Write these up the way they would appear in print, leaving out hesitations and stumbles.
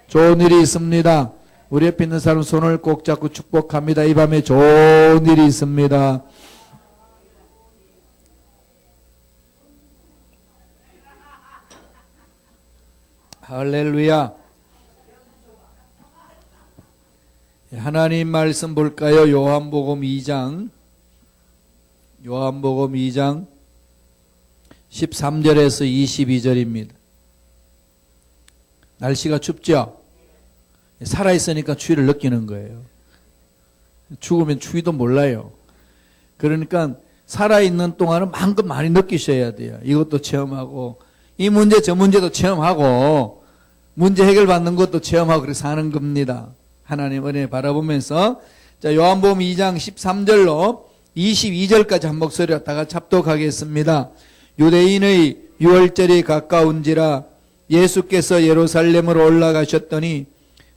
좋은 일이 있습니다. 우리 옆에 있는 사람 손을 꼭 잡고 축복합니다. 이 밤에 좋은 일이 있습니다. 할렐루야. 하나님 말씀 볼까요? 요한복음 2장 13절에서 22절입니다. 날씨가 춥죠? 살아있으니까 추위를 느끼는 거예요. 죽으면 추위도 몰라요. 그러니까 살아있는 동안은 마음껏 많이 느끼셔야 돼요. 이것도 체험하고 이 문제 저 문제도 체험하고 문제 해결받는 것도 체험하고 그렇게 사는 겁니다. 하나님 은혜 바라보면서 자 요한복음 2장 13절로 22절까지 한 목소리로 다 같이 합독하겠습니다. 유대인의 유월절이 가까운지라 예수께서 예루살렘으로 올라가셨더니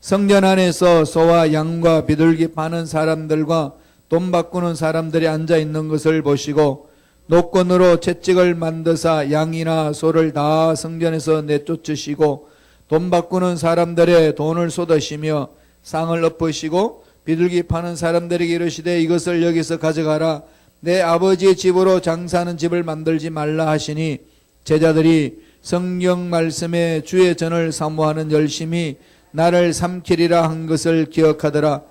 성전 안에서 소와 양과 비둘기 파는 사람들과 돈 바꾸는 사람들이 앉아 있는 것을 보시고 노건으로 채찍을 만드사 양이나 소를 다 성전에서 내쫓으시고 돈 바꾸는 사람들의 돈을 쏟으시며 상을 엎으시고 비둘기 파는 사람들에게 이르시되 이것을 여기서 가져가라. 내 아버지의 집으로 장사하는 집을 만들지 말라 하시니 제자들이 성경 말씀에 주의 전을 사모하는 열심히 나를 삼키리라 한 것을 기억하더라.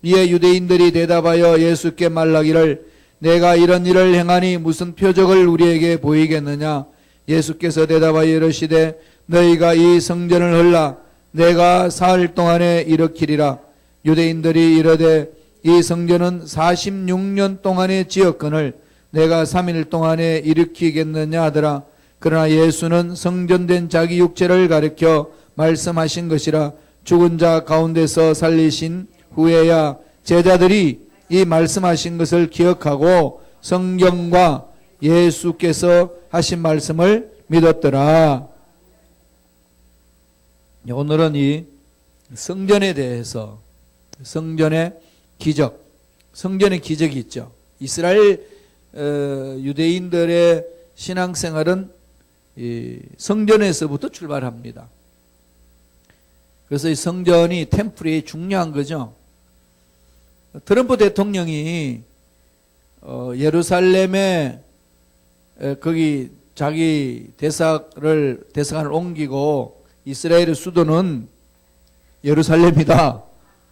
이에 유대인들이 대답하여 예수께 말하기를 내가 이런 일을 행하니 무슨 표적을 우리에게 보이겠느냐. 예수께서 대답하여 이르시되 너희가 이 성전을 헐라 내가 사흘 동안에 일으키리라. 유대인들이 이르되 이 성전은 46년 동안에 지었거늘 내가 3일 동안에 일으키겠느냐 하더라. 그러나 예수는 성전된 자기 육체를 가리켜 말씀하신 것이라. 죽은 자 가운데서 살리신 후에야 제자들이 이 말씀하신 것을 기억하고 성경과 예수께서 하신 말씀을 믿었더라. 오늘은 이 성전에 대해서 성전의 기적, 성전의 기적이 있죠. 이스라엘 유대인들의 신앙생활은 이 성전에서부터 출발합니다. 그래서 이 성전이 템플이 중요한 거죠. 트럼프 대통령이 예루살렘에 거기 자기 대사관을 옮기고 이스라엘의 수도는 예루살렘이다.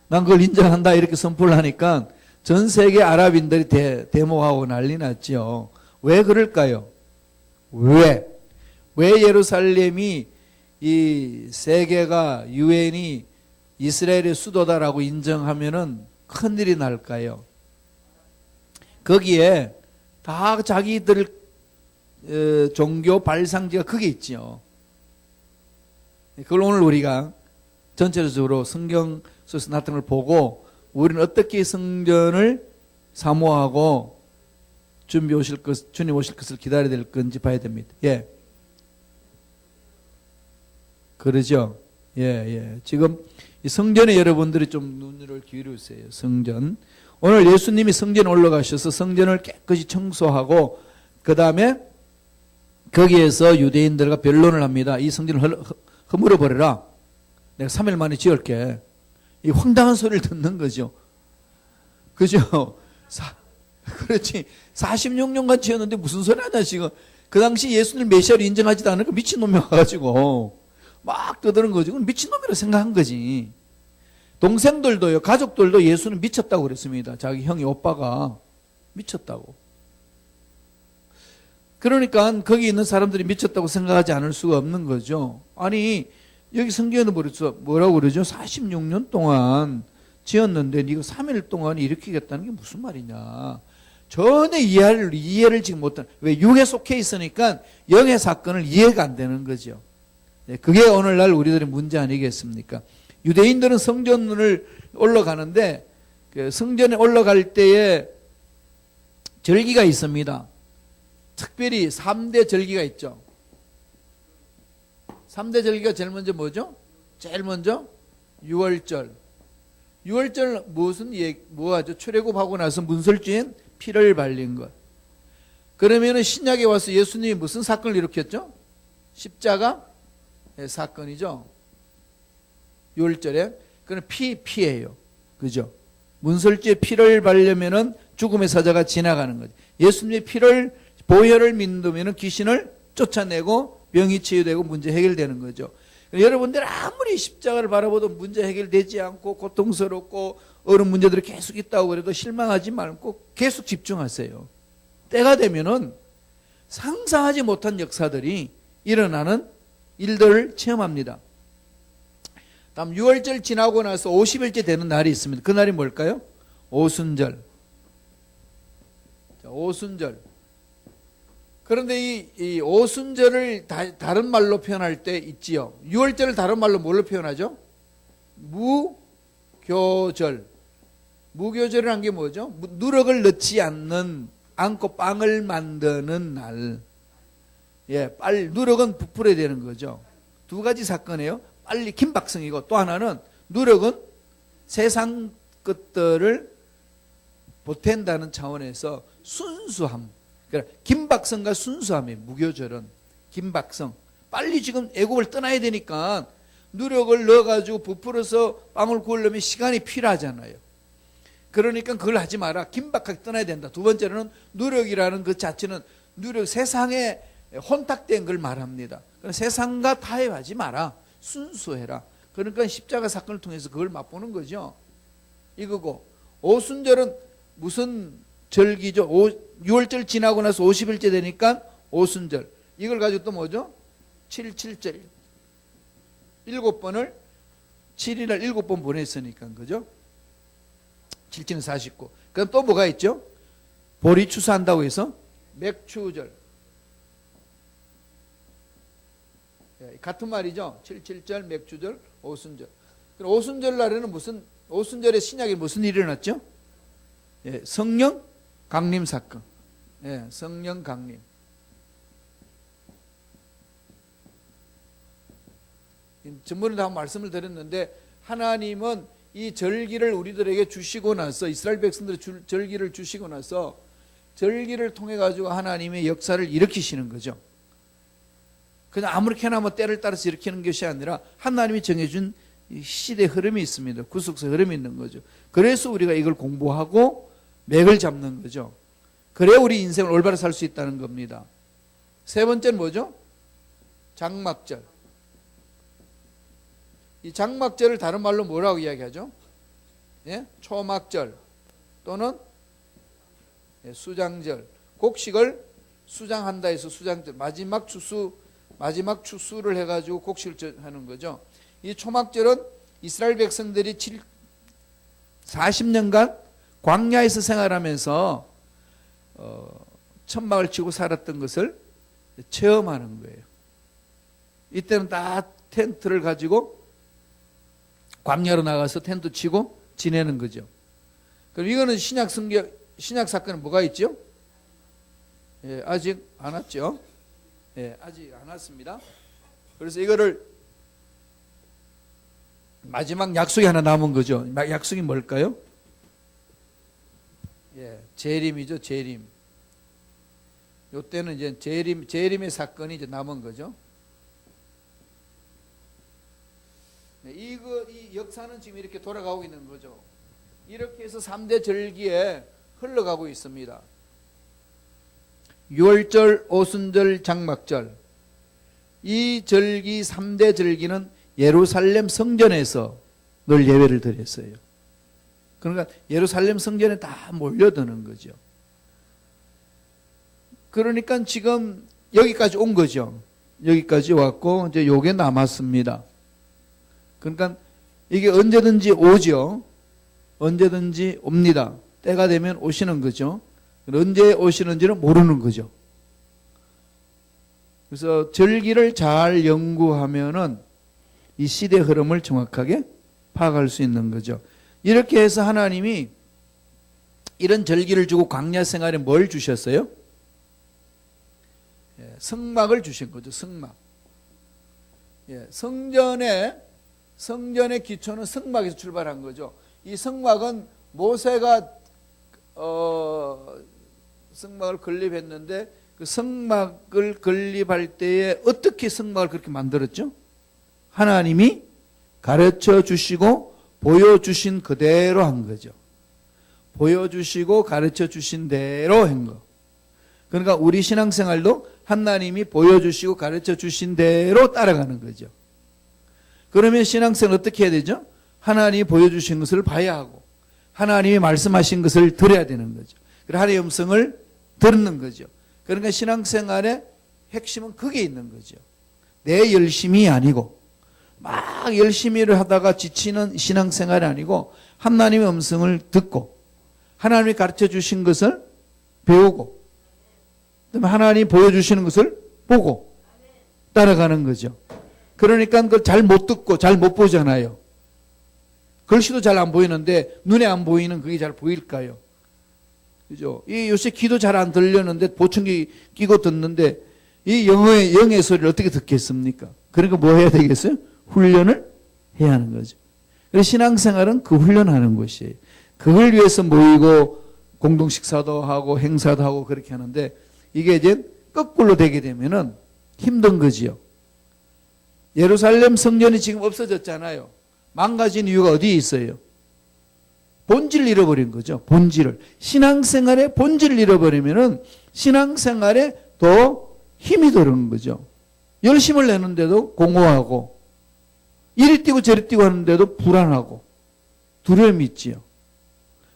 난 그걸 인정한다. 이렇게 선포를 하니까 전 세계 아랍인들이 데모하고 난리 났죠. 왜 그럴까요? 왜 예루살렘이 이 세계가 유엔이 이스라엘의 수도다라고 인정하면은 큰일이 날까요? 거기에 다 자기들 종교 발상지가 그게 있죠. 그걸 오늘 우리가 전체적으로 성경 속에서 나타난 걸 보고 우리는 어떻게 성전을 사모하고 주님 오실 것을 기다려야 될 건지 봐야 됩니다. 예. 그러죠? 예. 지금 이 성전에 여러분들이 좀 눈을 기울이세요. 성전. 오늘 예수님이 성전에 올라가셔서 성전을 깨끗이 청소하고 그 다음에 거기에서 유대인들과 변론을 합니다. 이 성전을 허물어 버려라. 내가 3일 만에 지을게. 이 황당한 소리를 듣는 거죠. 그죠? 그렇지. 46년간 지었는데 무슨 소리 하냐 지금. 그 당시 예수님을 메시아로 인정하지도 않으니까 미친놈이 와가지고 막 떠드는 거지. 그건 미친놈이라고 생각한 거지. 동생들도요, 가족들도 예수는 미쳤다고 그랬습니다. 자기 형이 오빠가 미쳤다고. 그러니까 거기 있는 사람들이 미쳤다고 생각하지 않을 수가 없는 거죠. 아니 여기 성경에는 뭐라고 그러죠? 46년 동안 지었는데 네가 3일 동안 일으키겠다는 게 무슨 말이냐. 전혀 이해를 지금 못하는. 왜? 육에 속해 있으니까 영의 사건을 이해가 안 되는 거죠. 그게 오늘날 우리들의 문제 아니겠습니까? 유대인들은 성전을 올라가는데 성전에 올라갈 때에 절기가 있습니다. 특별히 3대 절기가 있죠. 3대 절기가 제일 먼저 뭐죠? 제일 먼저 6월절. 6월절 뭐하죠? 출애굽하고 나서 문설주인 피를 발린 것. 그러면은 신약에 와서 예수님이 무슨 사건을 일으켰죠? 십자가 사건이죠. 6월절에. 그건 피예요. 그죠? 문설주의 피를 바르려면은 죽음의 사자가 지나가는 거죠. 예수님의 피를, 보혈을 믿으면은 귀신을 쫓아내고 병이 치유되고 문제 해결되는 거죠. 여러분들 아무리 십자가를 바라봐도 문제 해결되지 않고 고통스럽고 어려운 문제들이 계속 있다고 그래도 실망하지 말고 계속 집중하세요. 때가 되면은 상상하지 못한 역사들이 일어나는 일들을 체험합니다. 다음 6월절 지나고 나서 50일째 되는 날이 있습니다. 그 날이 뭘까요? 오순절. 자, 오순절. 그런데 이 오순절을 다른 말로 표현할 때 있지요. 6월절을 다른 말로 뭘로 표현하죠? 무교절. 무교절이라는 게 뭐죠? 누룩을 넣지 않고 빵을 만드는 날. 예, 누룩은 부풀어야 되는 거죠. 두 가지 사건이에요. 빨리 긴박성이고, 또 하나는 누룩은 세상 것들을 보탠다는 차원에서 순수함. 그러니까 긴박성과 순수함이 무교절은 긴박성. 빨리 지금 애국을 떠나야 되니까 누룩을 넣어가지고 부풀어서 빵을 구우려면 시간이 필요하잖아요. 그러니까 그걸 하지 마라. 긴박하게 떠나야 된다. 두 번째로는 누룩이라는 그 자체는 세상에 혼탁된 걸 말합니다. 세상과 타협하지 마라. 순수해라. 그러니까 십자가 사건을 통해서 그걸 맛보는 거죠. 이거고, 오순절은 무슨 절기죠? 6월절 지나고 나서 50일째 되니까 오순절. 이걸 가지고 또 뭐죠? 7절. 7번을 7일날 7번 보냈으니까, 그죠? 7칠은 49. 그럼 또 뭐가 있죠? 보리 추수한다고 해서 맥추절. 같은 말이죠. 7.7절, 맥추절, 오순절. 오순절 날에는 오순절의 신약에 무슨 일이 일어났죠? 예, 성령 강림 사건. 예, 성령 강림. 전번에도 한번 말씀을 드렸는데, 하나님은 이 절기를 우리들에게 주시고 나서, 이스라엘 백성들의 절기를 주시고 나서 절기를 통해 가지고 하나님의 역사를 일으키시는 거죠. 그냥 아무렇게나 때를 따라서 일으키는 것이 아니라 하나님이 정해준 시대 흐름이 있습니다. 구속사 흐름이 있는 거죠. 그래서 우리가 이걸 공부하고 맥을 잡는 거죠. 그래야 우리 인생을 올바로 살 수 있다는 겁니다. 세 번째는 뭐죠? 장막절. 이 장막절을 다른 말로 뭐라고 이야기하죠? 예? 초막절 또는 수장절. 곡식을 수장한다 해서 수장절. 마지막 추수를 해가지고 곡식을 하는 거죠. 이 초막절은 이스라엘 백성들이 40년간 광야에서 생활하면서 천막을 치고 살았던 것을 체험하는 거예요. 이때는 다 텐트를 가지고 광야로 나가서 텐트 치고 지내는 거죠. 그럼 이거는 신약 사건은 뭐가 있죠? 예, 아직 안 왔죠? 예, 아직 안 왔습니다. 그래서 이거를 마지막 약속이 하나 남은 거죠. 약속이 뭘까요? 예, 재림이죠, 재림. 요때는 이제 재림의 사건이 이제 남은 거죠. 이 역사는 지금 이렇게 돌아가고 있는 거죠. 이렇게 해서 3대 절기에 흘러가고 있습니다. 6월절, 오순절, 장막절. 이 절기 3대 절기는 예루살렘 성전에서 늘 예배를 드렸어요. 그러니까 예루살렘 성전에 다 몰려드는 거죠. 그러니까 지금 여기까지 온 거죠. 여기까지 왔고 이제 요게 남았습니다. 그러니까 이게 언제든지 오죠. 언제든지 옵니다. 때가 되면 오시는 거죠. 언제 오시는지는 모르는 거죠. 그래서 절기를 잘 연구하면은 이 시대 흐름을 정확하게 파악할 수 있는 거죠. 이렇게 해서 하나님이 이런 절기를 주고 광야 생활에 뭘 주셨어요? 예, 성막을 주신 거죠. 성막. 예, 성전의 기초는 성막에서 출발한 거죠. 이 성막은 모세가 성막을 건립했는데 그 성막을 건립할 때에 어떻게 성막을 그렇게 만들었죠? 하나님이 가르쳐 주시고 보여주신 그대로 한 거죠. 보여주시고 가르쳐 주신 대로 한 거. 그러니까 우리 신앙생활도 하나님이 보여주시고 가르쳐 주신 대로 따라가는 거죠. 그러면 신앙생활 어떻게 해야 되죠? 하나님이 보여주신 것을 봐야 하고 하나님이 말씀하신 것을 들어야 되는 거죠. 그래서 하나님의 음성을 듣는 거죠. 그러니까 신앙생활의 핵심은 그게 있는 거죠. 내 열심이 아니고 막 열심히 일을 하다가 지치는 신앙생활이 아니고 하나님의 음성을 듣고 하나님이 가르쳐 주신 것을 배우고 그다음에 하나님이 보여주시는 것을 보고 따라가는 거죠. 그러니까 그걸 잘 못 듣고 잘 못 보잖아요. 글씨도 잘 안 보이는데 눈에 안 보이는 그게 잘 보일까요? 그죠? 이 요새 귀도 잘 안 들렸는데 보청기 끼고 듣는데 이 영의 소리를 어떻게 듣겠습니까? 그러니까 뭐 해야 되겠어요? 훈련을 해야 하는 거죠. 그래서 신앙생활은 그 훈련하는 것이에요. 그걸 위해서 모이고 공동 식사도 하고 행사도 하고 그렇게 하는데 이게 이제 거꾸로 되게 되면은 힘든 거지요. 예루살렘 성전이 지금 없어졌잖아요. 망가진 이유가 어디에 있어요? 본질을 잃어버린 거죠. 본질을. 신앙생활의 본질을 잃어버리면은 신앙생활에 더 힘이 들어오는 거죠. 열심을 내는데도 공허하고 이리 뛰고 저리 뛰고 하는데도 불안하고 두려움이 있지요.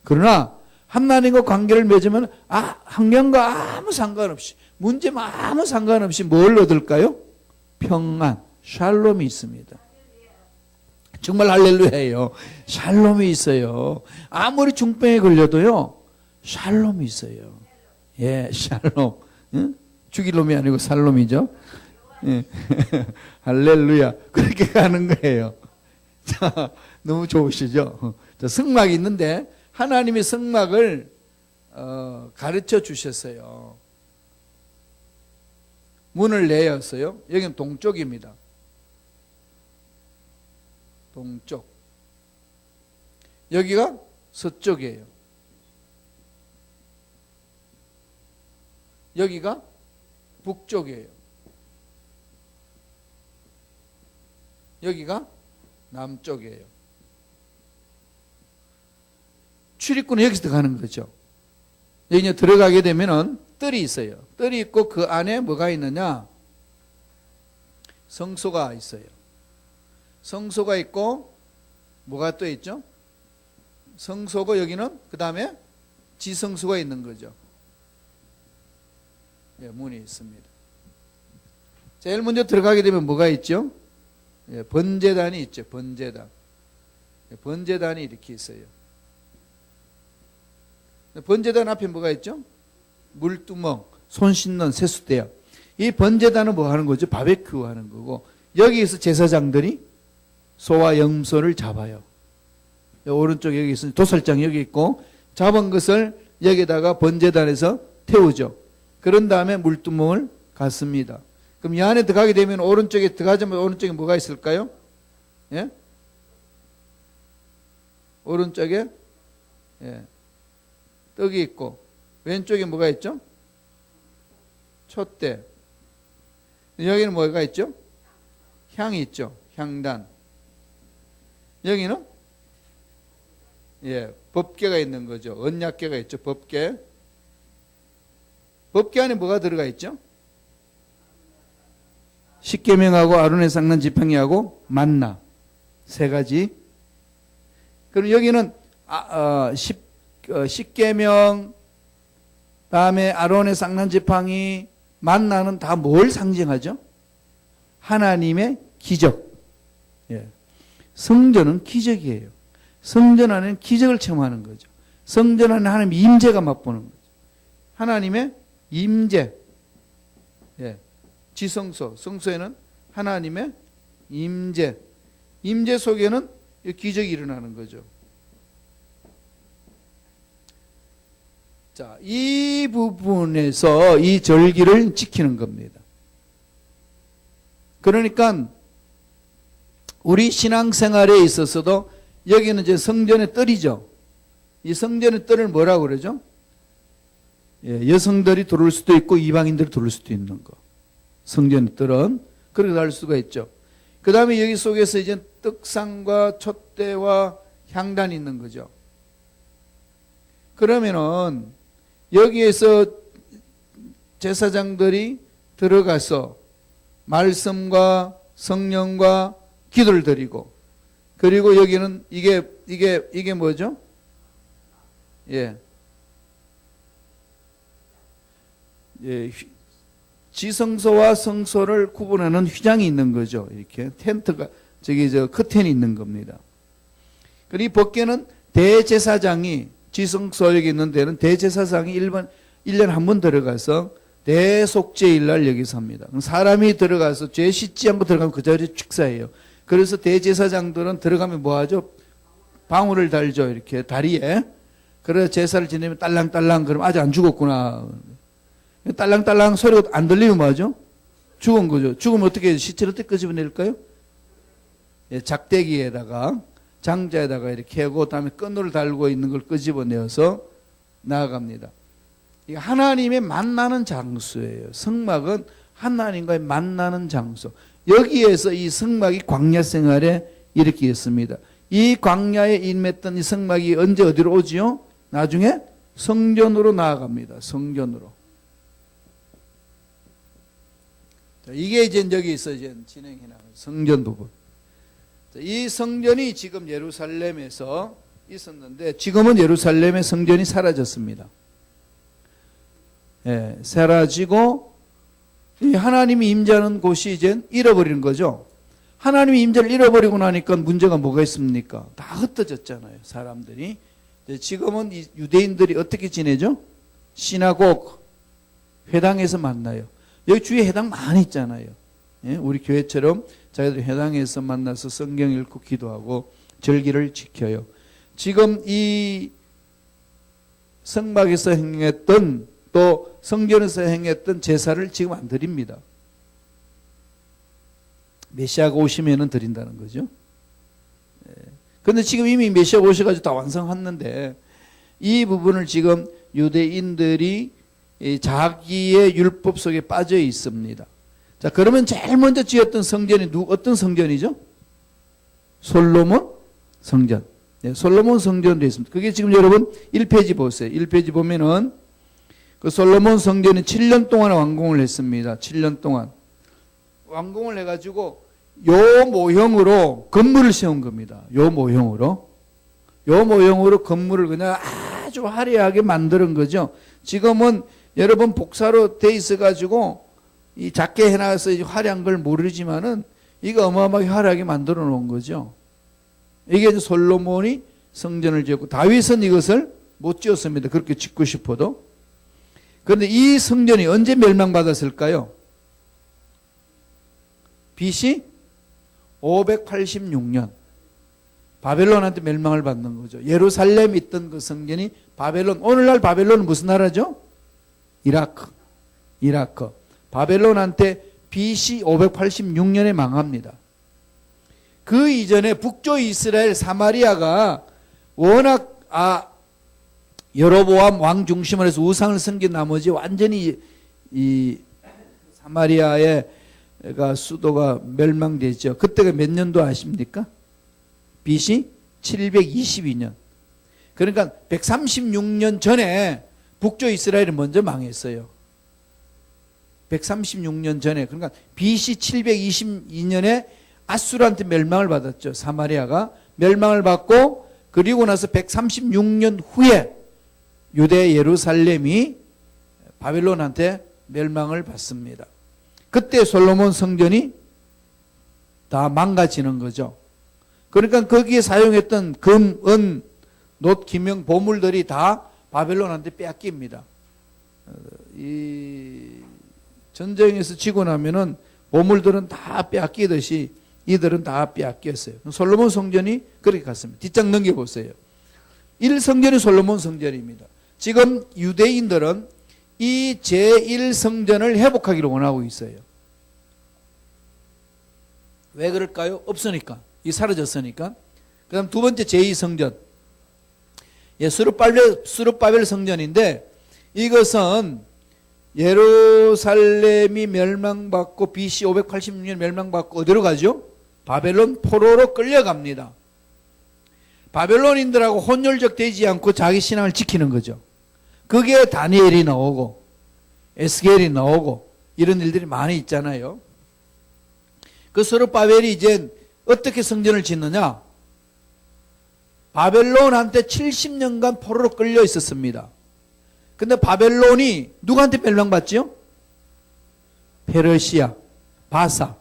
그러나 하나님과 관계를 맺으면 환경과 아무 상관없이 문제와 아무 상관없이 뭘 얻을까요? 평안, 샬롬이 있습니다. 정말 할렐루야예요. 샬롬이 있어요. 아무리 중병에 걸려도요. 샬롬이 있어요. 예, 샬롬. 응? 죽일 놈이 아니고 살롬이죠. 예. 할렐루야. 그렇게 가는 거예요. 자, 너무 좋으시죠? 자, 성막이 있는데 하나님이 성막을 가르쳐 주셨어요. 문을 내었어요. 여기는 동쪽입니다. 동쪽. 여기가 서쪽이에요. 여기가 북쪽이에요. 여기가 남쪽이에요. 출입구는 여기서 들어가는 거죠. 여기 이제 들어가게 되면은 뜰이 있어요. 뜰이 있고 그 안에 뭐가 있느냐? 성소가 있어요. 성소가 있고 뭐가 또 있죠? 성소고 여기는 그 다음에 지성소가 있는 거죠. 예, 문이 있습니다. 제일 먼저 들어가게 되면 뭐가 있죠? 예, 번제단이 있죠. 번제단. 예, 번제단이 이렇게 있어요. 번제단 앞에 뭐가 있죠? 물두멍, 손 씻는 세수대야. 이 번제단은 뭐 하는 거죠? 바베큐 하는 거고 여기에서 제사장들이 소와 염소를 잡아요. 오른쪽 여기 있으니 도살장 여기 있고 잡은 것을 여기다가 번제단에서 태우죠. 그런 다음에 물두멍을 갖습니다. 그럼 이 안에 들어가게 되면 오른쪽에 들어가자면 오른쪽에 뭐가 있을까요? 예? 오른쪽에 예. 떡이 있고 왼쪽에 뭐가 있죠? 촛대. 여기는 뭐가 있죠? 향이 있죠. 향단. 여기는 예, 법궤가 있는 거죠. 언약궤가 있죠. 법궤. 법궤 안에 뭐가 들어가 있죠? 십계명하고 아론의 쌍난 지팡이하고 만나 세 가지. 그럼 여기는 십계명 다음에 아론의 쌍난 지팡이 만나는 다 뭘 상징하죠? 하나님의 기적. 예. 성전은 기적이에요. 성전 안에는 기적을 체험하는 거죠. 성전 안에 하나님의 임재가 맛보는 거죠. 하나님의 임재. 예. 지성소, 성소에는 하나님의 임재. 임재 속에는 기적이 일어나는 거죠. 자, 이 부분에서 이 절기를 지키는 겁니다. 그러니까 우리 신앙생활에 있어서도 여기는 이제 성전의 뜰이죠. 이 성전의 뜰을 뭐라고 그러죠? 예, 여성들이 들어올 수도 있고 이방인들이 들어올 수도 있는 거. 성전의 뜰은 그렇게 할 수가 있죠. 그 다음에 여기 속에서 이제 떡상과 촛대와 향단이 있는 거죠. 그러면은 여기에서 제사장들이 들어가서 말씀과 성령과 기도를 드리고, 그리고 여기는 이게 뭐죠? 예. 예. 지성소와 성소를 구분하는 휘장이 있는 거죠. 이렇게 텐트가 커튼이 있는 겁니다. 그리고 밖에는 대제사장이, 지성소에 있는 데는 대제사장이 1년 한 번 들어가서 대속죄일 날 여기서 합니다. 사람이 들어가서 죄 씻지 않고 들어가면 그 자리에 축사해요. 그래서 대제사장들은 들어가면 뭐 하죠? 방울을 달죠. 이렇게 다리에. 그래서 제사를 지내면 딸랑딸랑, 그러면 아직 안 죽었구나. 딸랑딸랑 소리가 안 들리면 뭐하죠? 죽은 거죠. 죽으면 어떻게 해요? 시체를 어떻게 끄집어낼까요? 예, 작대기에다가, 장자에다가 이렇게 하고, 그 다음에 끈을 달고 있는 걸 끄집어내어서 나아갑니다. 이게 하나님의 만나는 장소예요. 성막은 하나님과의 만나는 장소. 여기에서 이 성막이 광야 생활에 이렇게 있습니다. 이 광야에 임했던 이 성막이 언제 어디로 오지요? 나중에 성전으로 나아갑니다. 성전으로. 자, 이게 이제 여기서 이제 진행해 나가는 성전 부분. 자, 이 성전이 지금 예루살렘에서 있었는데 지금은 예루살렘의 성전이 사라졌습니다. 예, 사라지고 하나님이 임재하는 곳이 이제 잃어버리는 거죠. 하나님이 임재를 잃어버리고 나니까 문제가 뭐가 있습니까? 다 흩어졌잖아요, 사람들이. 지금은 이 유대인들이 어떻게 지내죠? 시나고그, 회당에서 만나요. 여기 주위에 회당 많이 있잖아요. 예? 우리 교회처럼 자기들 회당에서 만나서 성경 읽고 기도하고 절기를 지켜요. 지금 이 성막에서 행했던, 또 성전에서 행했던 제사를 지금 안 드립니다. 메시아가 오시면은 드린다는 거죠. 그런데 지금 이미 메시아가 오셔가지고 다 완성했는데 이 부분을 지금 유대인들이 자기의 율법 속에 빠져 있습니다. 자, 그러면 제일 먼저 지었던 성전이 어떤 성전이죠? 솔로몬 성전. 네, 솔로몬 성전도 있습니다. 그게 지금 여러분 1페이지 보세요. 1페이지 보면은 그 솔로몬 성전이 7년 동안 완공을 했습니다. 7년 동안. 완공을 해가지고 요 모형으로 건물을 세운 겁니다. 요 모형으로 건물을 그냥 아주 화려하게 만드는 거죠. 지금은 여러분 복사로 돼 있어가지고 이 작게 해놔서 화려한 걸 모르지만은 이거 어마어마하게 화려하게 만들어 놓은 거죠. 이게 이제 솔로몬이 성전을 지었고 다윗은 이것을 못 지었습니다. 그렇게 짓고 싶어도. 그런데 이 성전이 언제 멸망받았을까요? BC 586년 바벨론한테 멸망을 받는 거죠. 예루살렘에 있던 그 성전이 바벨론, 오늘날 바벨론은 무슨 나라죠? 이라크. 바벨론한테 BC 586년에 망합니다. 그 이전에 북쪽 이스라엘 사마리아가 워낙 여로보암 왕 중심으로 해서 우상을 섬긴 나머지 완전히 이 사마리아의 수도가 멸망되죠. 그때가 몇 년도 아십니까? BC 722년. 그러니까 136년 전에 북쪽 이스라엘이 먼저 망했어요. 136년 전에. 그러니까 BC 722년에 아수르한테 멸망을 받았죠. 사마리아가 멸망을 받고, 그리고 나서 136년 후에 유대 예루살렘이 바벨론한테 멸망을 받습니다. 그때 솔로몬 성전이 다 망가지는 거죠. 그러니까 거기에 사용했던 금, 은, 놋, 기명, 보물들이 다 바벨론한테 빼앗깁니다. 이 전쟁에서 지고 나면은 보물들은 다 빼앗기듯이 이들은 다 빼앗겼어요. 솔로몬 성전이 그렇게 갔습니다. 뒷장 넘겨보세요. 1성전이 솔로몬 성전입니다. 지금 유대인들은 이 제1성전을 회복하기를 원하고 있어요. 왜 그럴까요? 없으니까. 이 사라졌으니까. 그 다음 두 번째 제2성전. 예, 수르바벨 성전인데 이것은 예루살렘이 멸망받고 BC 586년 멸망받고 어디로 가죠? 바벨론 포로로 끌려갑니다. 바벨론인들하고 혼혈적 되지 않고 자기 신앙을 지키는 거죠. 그게 다니엘이 나오고 에스겔이 나오고 이런 일들이 많이 있잖아요. 그 스룹바벨이 이제 어떻게 성전을 짓느냐? 바벨론한테 70년간 포로로 끌려 있었습니다. 근데 바벨론이 누구한테 멸망받지요? 페르시아, 바사.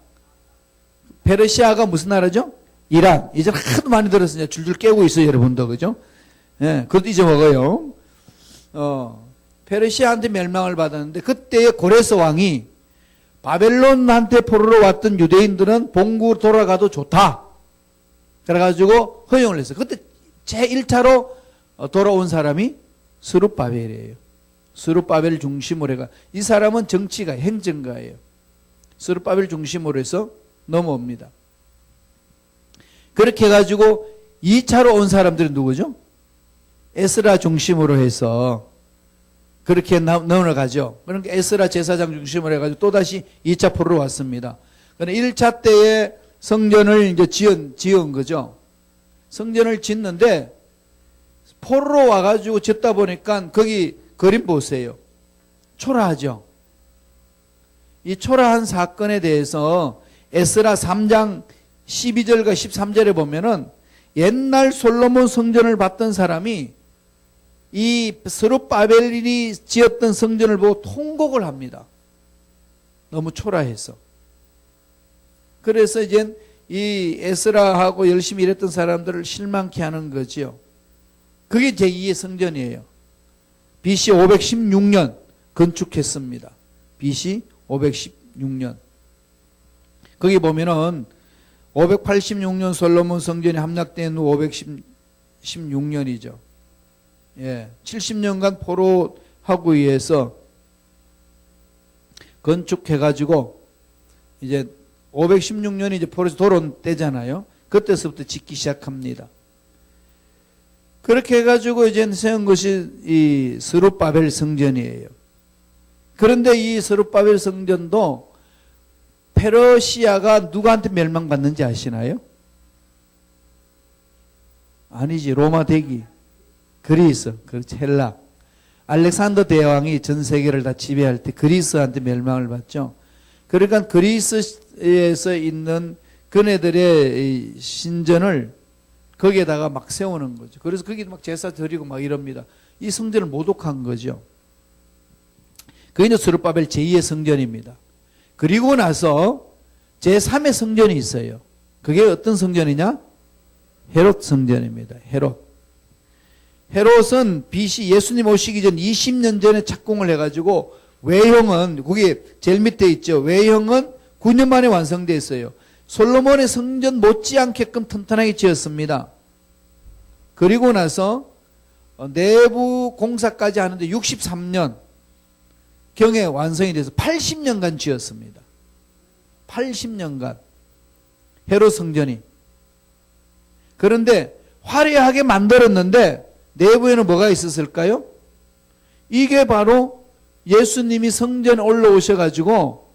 페르시아가 무슨 나라죠? 이란. 이제 하도 많이 들었으니까 줄줄 깨고 있어요, 여러분도. 그죠? 예, 그것도 잊어먹어요. 페르시아한테 멸망을 받았는데, 그때의 고레스 왕이 바벨론한테 포로로 왔던 유대인들은 본국 돌아가도 좋다. 그래가지고 허용을 했어요. 그때 제1차로 돌아온 사람이 스룹바벨이에요. 스룹바벨 중심으로 해가, 이 사람은 정치가, 행정가예요. 스룹바벨 중심으로 해서 넘어옵니다. 그렇게 해가지고 2차로 온 사람들은 누구죠? 에스라 중심으로 해서 그렇게 넘어가죠. 그러니까 에스라 제사장 중심으로 해가지고 또다시 2차 포로로 왔습니다. 그런데 1차 때에 성전을 이제 지은 거죠. 성전을 짓는데 포로로 와가지고 짓다 보니까 거기 그림 보세요. 초라하죠. 이 초라한 사건에 대해서 에스라 3장 12절과 13절에 보면은 옛날 솔로몬 성전을 봤던 사람이 이 스룹바벨이 지었던 성전을 보고 통곡을 합니다. 너무 초라해서. 그래서 이제 이 에스라하고 열심히 일했던 사람들을 실망케 하는 거지요. 그게 제2의 성전이에요. BC 516년 건축했습니다. BC 516년. 거기 보면은 586년 솔로몬 성전이 함락된 후 516년이죠. 예, 70년간 포로하고 의해서 건축해가지고 이제 516년이 이제 포로에서 돌아온 때잖아요. 그때서부터 짓기 시작합니다. 그렇게 해가지고 이제 세운 것이 이 스룹바벨 성전이에요. 그런데 이 스룹바벨 성전도 페르시아가 누구한테 멸망받는지 아시나요? 아니지, 로마 대기. 그리스, 그렇지, 헬라. 알렉산더 대왕이 전 세계를 다 지배할 때 그리스한테 멸망을 받죠. 그러니까 그리스에서 있는 그네들의 신전을 거기에다가 막 세우는 거죠. 그래서 거기 막 제사 드리고 막 이럽니다. 이 성전을 모독한 거죠. 그게 이제 스룹바벨 제2의 성전입니다. 그리고 나서 제3의 성전이 있어요. 그게 어떤 성전이냐? 헤롯 성전입니다. 헤롯은 BC 예수님 오시기 전 20년 전에 착공을 해가지고 외형은, 거기 제일 밑에 있죠. 외형은 9년 만에 완성됐어요. 솔로몬의 성전 못지않게끔 튼튼하게 지었습니다. 그리고 나서 내부 공사까지 하는데 63년 경에 완성이 돼서 80년간 지었습니다. 80년간 헤롯 성전이. 그런데 화려하게 만들었는데 내부에는 뭐가 있었을까요? 이게 바로 예수님이 성전에 올라오셔가지고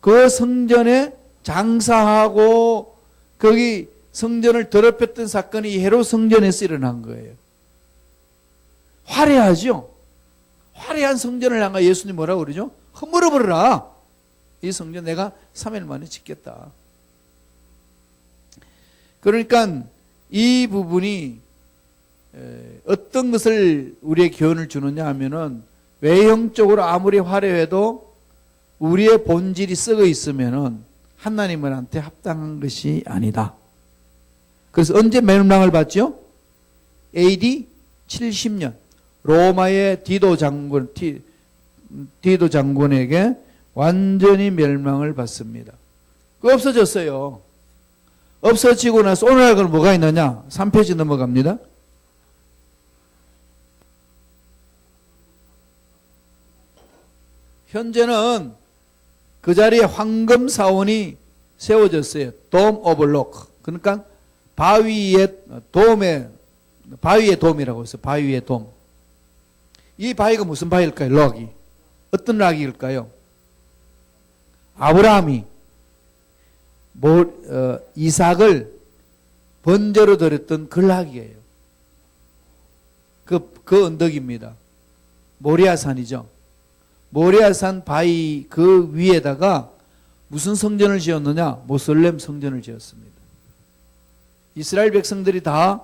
그 성전에 장사하고 거기 성전을 더럽혔던 사건이 이 헤롯 성전에서 일어난 거예요. 화려하죠? 화려한 성전을 향해 예수님 뭐라고 그러죠? 허물어버려라. 이 성전 내가 3일 만에 짓겠다. 그러니까 이 부분이 어떤 것을 우리의 교훈을 주느냐 하면은 외형적으로 아무리 화려해도 우리의 본질이 썩어 있으면은 하나님한테 합당한 것이 아니다. 그래서 언제 멸망을 받죠? AD 70년 로마의 디도 장군에게 완전히 멸망을 받습니다. 그 없어졌어요. 없어지고 나서 오늘날 뭐가 있느냐? 3페이지 넘어갑니다. 현재는 그 자리에 황금 사원이 세워졌어요. 돔 오브 록. 그러니까 바위의 돔이라고 했어요. 바위의 돔. 이 바위가 무슨 바위일까요? 록이. 어떤 락일까요? 아브라함이 이삭을 번제로 드렸던 근락이에요. 그 언덕입니다. 모리아산이죠. 모리아산 바위 그 위에다가 무슨 성전을 지었느냐? 모슬렘 성전을 지었습니다. 이스라엘 백성들이 다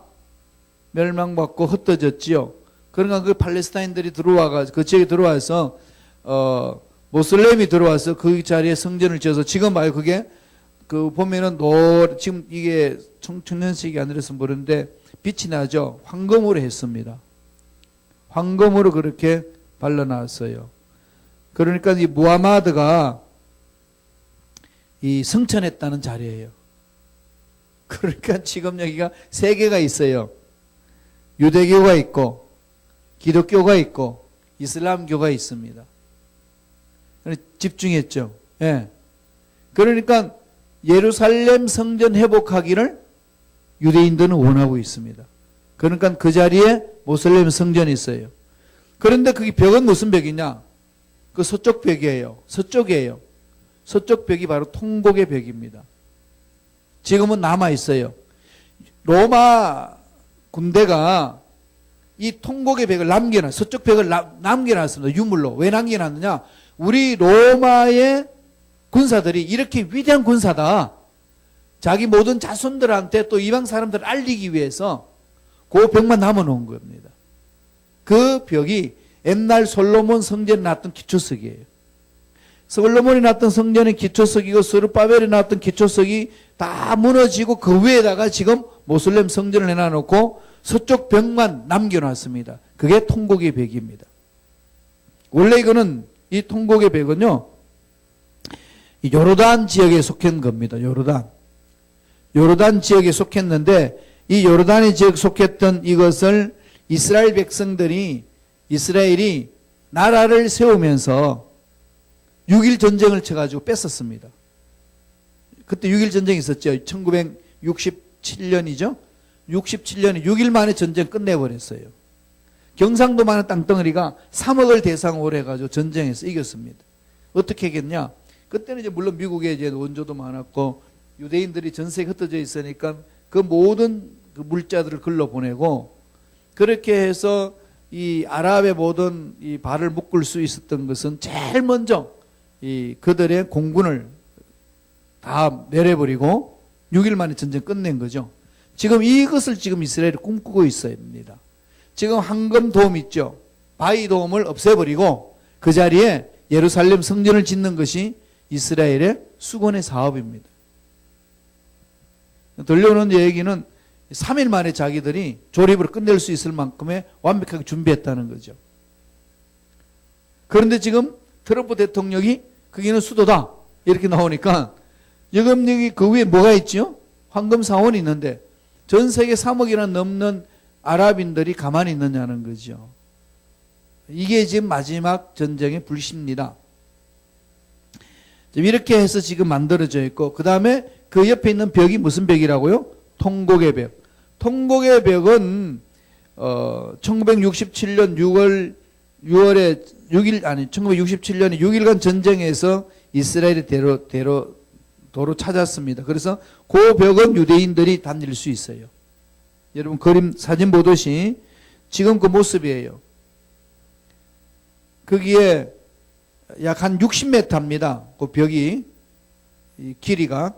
멸망받고 흩어졌지요. 그러니까 그 팔레스타인들이 그 지역에 들어와서 모슬렘이 들어와서 그 자리에 성전을 지어서 지금 봐요. 그게 보면은 지금 이게 청천년식이 아니라서 모르는데 빛이 나죠. 황금으로 했습니다. 황금으로 그렇게 발라놨어요. 그러니까 이 무하마드가 이 승천했다는 자리예요. 그러니까 지금 여기가 세 개가 있어요. 유대교가 있고 기독교가 있고 이슬람교가 있습니다. 집중했죠. 예. 그러니까 예루살렘 성전 회복하기를 유대인들은 원하고 있습니다. 그러니까 그 자리에 모슬렘 성전이 있어요. 그런데 그게 벽은 무슨 벽이냐? 그 서쪽 벽이에요. 서쪽이에요. 서쪽 벽이 바로 통곡의 벽입니다. 지금은 남아 있어요. 로마 군대가 이 통곡의 벽을 서쪽 벽을 남겨놨습니다. 유물로. 왜 남겨놨느냐? 우리 로마의 군사들이 이렇게 위대한 군사다. 자기 모든 자손들한테 또 이방 사람들을 알리기 위해서 그 벽만 남아놓은 겁니다. 그 벽이 옛날 솔로몬 성전에 놨던 기초석이에요. 솔로몬이 놨던 성전의 기초석이고 스룹바벨이 놨던 기초석이 다 무너지고 그 위에다가 지금 모슬렘 성전을 해놔놓고 서쪽 벽만 남겨놨습니다. 그게 통곡의 벽입니다. 원래 이거는 이 통곡의 벽은요, 이 요르단 지역에 속한 겁니다. 요르단 지역에 속했는데 이 요르단의 지역에 속했던 이것을 이스라엘 백성들이 이스라엘이 나라를 세우면서 6.1 전쟁을 쳐가지고 뺐었습니다. 그때 6.1 전쟁이 있었죠. 1967년이죠. 67년에 6일 만에 전쟁 끝내버렸어요. 경상도 많은 땅덩어리가 3억을 대상으로 해가지고 전쟁에서 이겼습니다. 어떻게 했겠냐? 그때는 이제 물론 미국에 이제 원조도 많았고 유대인들이 전 세계에 흩어져 있으니까 그 모든 그 물자들을 글로 보내고 그렇게 해서 이 아랍의 모든 이 발을 묶을 수 있었던 것은 제일 먼저 이 그들의 공군을 다 내려버리고 6일 만에 전쟁 끝낸 거죠. 지금 이것을 지금 이스라엘이 꿈꾸고 있습니다. 지금 황금 도움 있죠. 바위 도움을 없애버리고 그 자리에 예루살렘 성전을 짓는 것이 이스라엘의 수건의 사업입니다. 들려오는 얘기는 3일 만에 자기들이 조립을 끝낼 수 있을 만큼의 완벽하게 준비했다는 거죠. 그런데 지금 트럼프 대통령이 거기는 수도다 이렇게 나오니까 지금 여기 그 위에 뭐가 있죠? 황금 사원이 있는데 전 세계 3억이나 넘는 아랍인들이 가만히 있느냐는 거죠. 이게 지금 마지막 전쟁의 불씨입니다. 이렇게 해서 지금 만들어져 있고 그 다음에 그 옆에 있는 벽이 무슨 벽이라고요? 통곡의 벽. 통곡의 벽은 1967년 1967년에 6일간 전쟁에서 이스라엘이 도로 찾았습니다. 그래서 그 벽은 유대인들이 다닐 수 있어요. 여러분 사진 보듯이 지금 그 모습이에요. 거기에 약 한 60m입니다. 그 벽이 이 길이가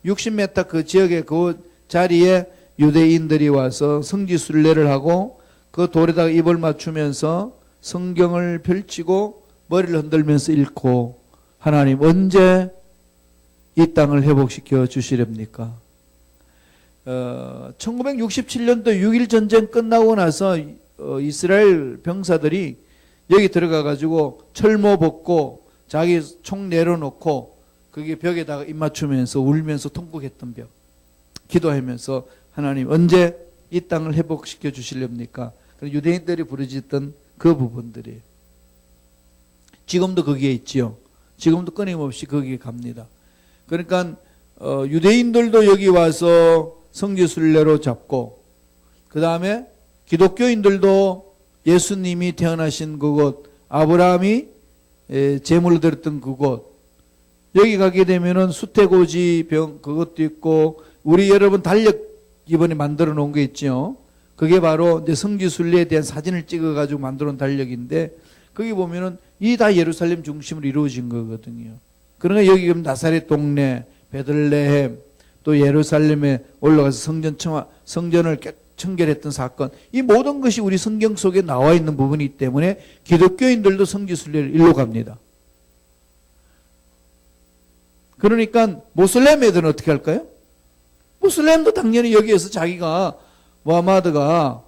60m 그 지역의 그 자리에 유대인들이 와서 성지순례를 하고 그 돌에다가 입을 맞추면서 성경을 펼치고 머리를 흔들면서 읽고 하나님 언제 이 땅을 회복시켜 주시렵니까? 1967년도 6.1 전쟁 끝나고 나서 이스라엘 병사들이 여기 들어가 가지고 철모 벗고 자기 총 내려놓고 거기 벽에다가 입 맞추면서 울면서 통곡했던 벽. 기도하면서 하나님 언제 이 땅을 회복시켜 주시렵니까? 유대인들이 부르짖던 그 부분들이 지금도 거기에 있지요. 지금도 끊임없이 거기에 갑니다. 그러니까 유대인들도 여기 와서 성지순례로 잡고 그 다음에 기독교인들도 예수님이 태어나신 그곳, 아브라함이 제물로 드렸던 그곳, 여기 가게 되면은 수태고지 병 그것도 있고, 우리 여러분 달력 이번에 만들어 놓은 거 있죠. 그게 바로 이제 성지순례에 대한 사진을 찍어 가지고 만들어 놓은 달력인데, 거기 보면은 이 다 예루살렘 중심으로 이루어진 거거든요. 그러니까 여기 나사렛 동네, 베들레헴, 또 예루살렘에 올라가서 성전을 청결했던 사건, 이 모든 것이 우리 성경 속에 나와 있는 부분이기 때문에 기독교인들도 성지순례를 일로 갑니다. 그러니까 모슬렘 애들은 어떻게 할까요? 모슬렘도 당연히 여기에서 자기가 무하마드가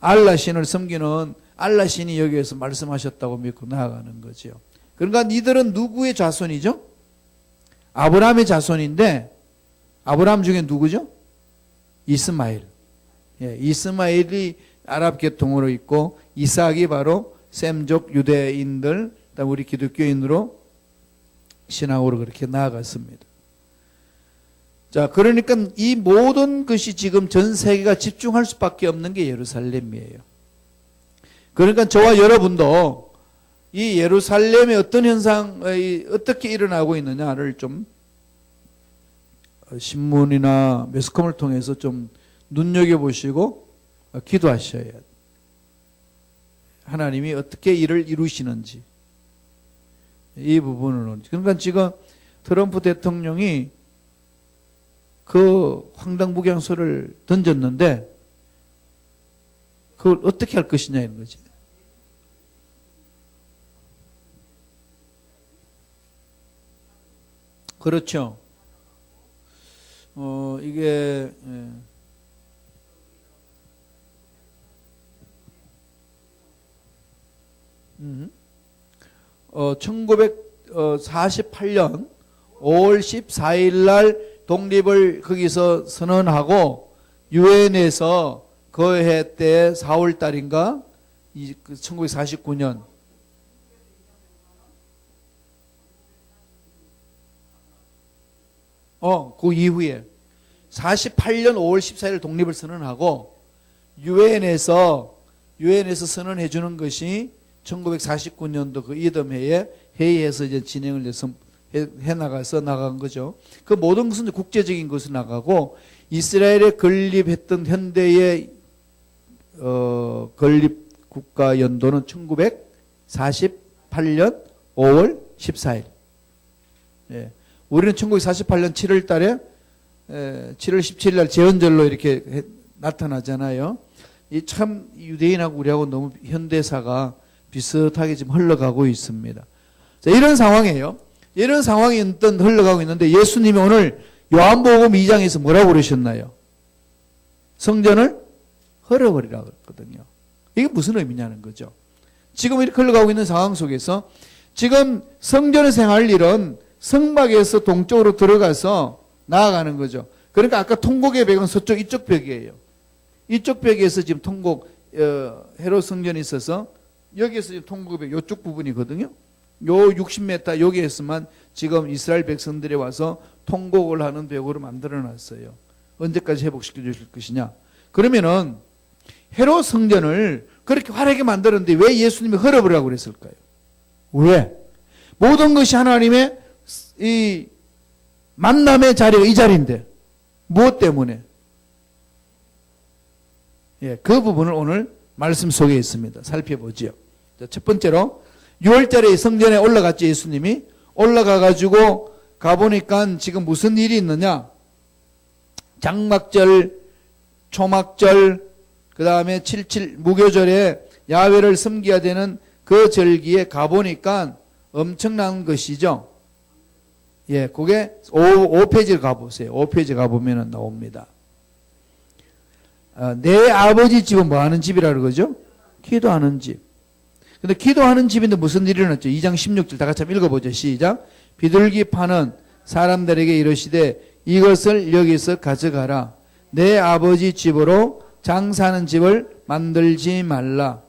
알라 신을 섬기는 알라 신이 여기에서 말씀하셨다고 믿고 나아가는 거죠. 그러니까 이들은 누구의 자손이죠? 아브라함의 자손인데, 아브라함 중에 누구죠? 이스마엘. 예, 이스마엘이 아랍 계통으로 있고, 이삭이 바로 셈족 유대인들, 그다음 우리 기독교인으로 신앙으로 그렇게 나아갔습니다. 자, 그러니까 이 모든 것이 지금 전 세계가 집중할 수밖에 없는 게 예루살렘이에요. 그러니까 저와 여러분도 이 예루살렘의 어떤 현상이 어떻게 일어나고 있느냐를 좀 신문이나 매스컴을 통해서 좀 눈여겨보시고 기도하셔야 돼요. 하나님이 어떻게 일을 이루시는지 이 부분을. 그러니까 지금 트럼프 대통령이 그 황당무계한소를 던졌는데 그걸 어떻게 할 것이냐 이런 거지. 그렇죠. 이게 1948년 5월 14일 날 독립을 거기서 선언하고 유엔에서 그 해 때 4월 달인가 1949년 그 이후에 48년 5월 14일 독립을 선언하고 유엔에서 선언해 주는 것이 1949년도 그 이듬해에 회의에서 이제 진행을 해서 해 나간 거죠. 그 모든 것은 국제적인 것으로 나가고, 이스라엘에 건립했던 현대의 건립 국가 연도는 1948년 5월 14일. 예. 우리는 1948년 7월 달에 7월 17일 날 제헌절로 이렇게 나타나잖아요. 이 참 유대인하고 우리하고 너무 현대사가 비슷하게 지금 흘러가고 있습니다. 자, 이런 상황이에요. 이런 상황이 어떤 흘러가고 있는데, 예수님이 오늘 요한복음 2장에서 뭐라고 그러셨나요? 성전을 헐어버리라고 그랬거든요. 이게 무슨 의미냐는 거죠. 지금 이렇게 흘러가고 있는 상황 속에서 지금 성전에서 행할 일은 성막에서 동쪽으로 들어가서 나아가는 거죠. 그러니까 아까 통곡의 벽은 서쪽 이쪽 벽이에요. 이쪽 벽에서 지금 통곡 헤롯 성전이 있어서 여기에서 지금 통곡의 벽 이쪽 부분이거든요. 요 60m 여기에서만 지금 이스라엘 백성들이 와서 통곡을 하는 벽으로 만들어 놨어요. 언제까지 회복시켜 주실 것이냐? 그러면은 헤롯 성전을 그렇게 화려하게 만들었는데 왜 예수님이 헐어버리라고 그랬을까요? 왜? 모든 것이 하나님의 이 만남의 자리가 이 자리인데 무엇 때문에? 예, 그 부분을 오늘 말씀 속에 있습니다. 살펴보지요. 첫 번째로 6월달에 성전에 올라갔죠. 예수님이 올라가가지고 가보니까 지금 무슨 일이 있느냐? 장막절, 초막절, 그 다음에 77 무교절에 야훼를 섬겨야 되는 그 절기에 가보니까 엄청난 것이죠. 예, 그게 5페이지를 가보세요. 5페이지 가보면 나옵니다. 내 아버지 집은 뭐 하는 집이라 그러죠? 기도하는 집. 근데 기도하는 집인데 무슨 일이 일어났죠? 2장 16절 다 같이 한번 읽어보죠. 시작. 비둘기 파는 사람들에게 이르시되 이것을 여기서 가져가라. 내 아버지 집으로 장사하는 집을 만들지 말라.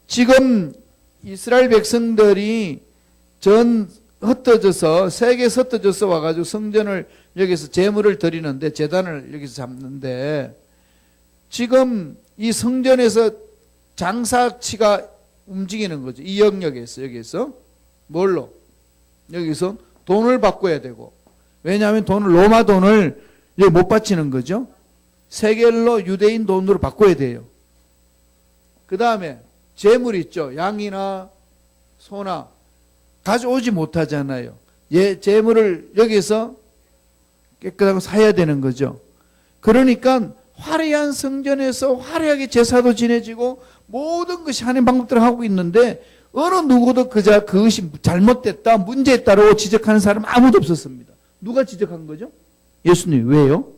지금 이스라엘 백성들이 흩어져서 세계에서 흩어져서 와가지고 성전을 여기서 제물을 드리는데 제단을 여기서 잡는데 지금 이 성전에서 장사치가 움직이는 거죠. 이 영역에서 여기서 뭘로? 여기서 돈을 바꿔야 되고, 왜냐하면 로마 돈을 이제 못 바치는 거죠. 세겔로 유대인 돈으로 바꿔야 돼요. 그 다음에 재물 있죠. 양이나 소나 가져오지 못하잖아요. 재물을 여기서 깨끗하고 사야 되는 거죠. 그러니까 화려한 성전에서 화려하게 제사도 지내지고 모든 것이 하나님 방법대로 하고 있는데 어느 누구도 그것이 잘못됐다, 문제있다라고 지적하는 사람 아무도 없었습니다. 누가 지적한 거죠? 예수님. 왜요?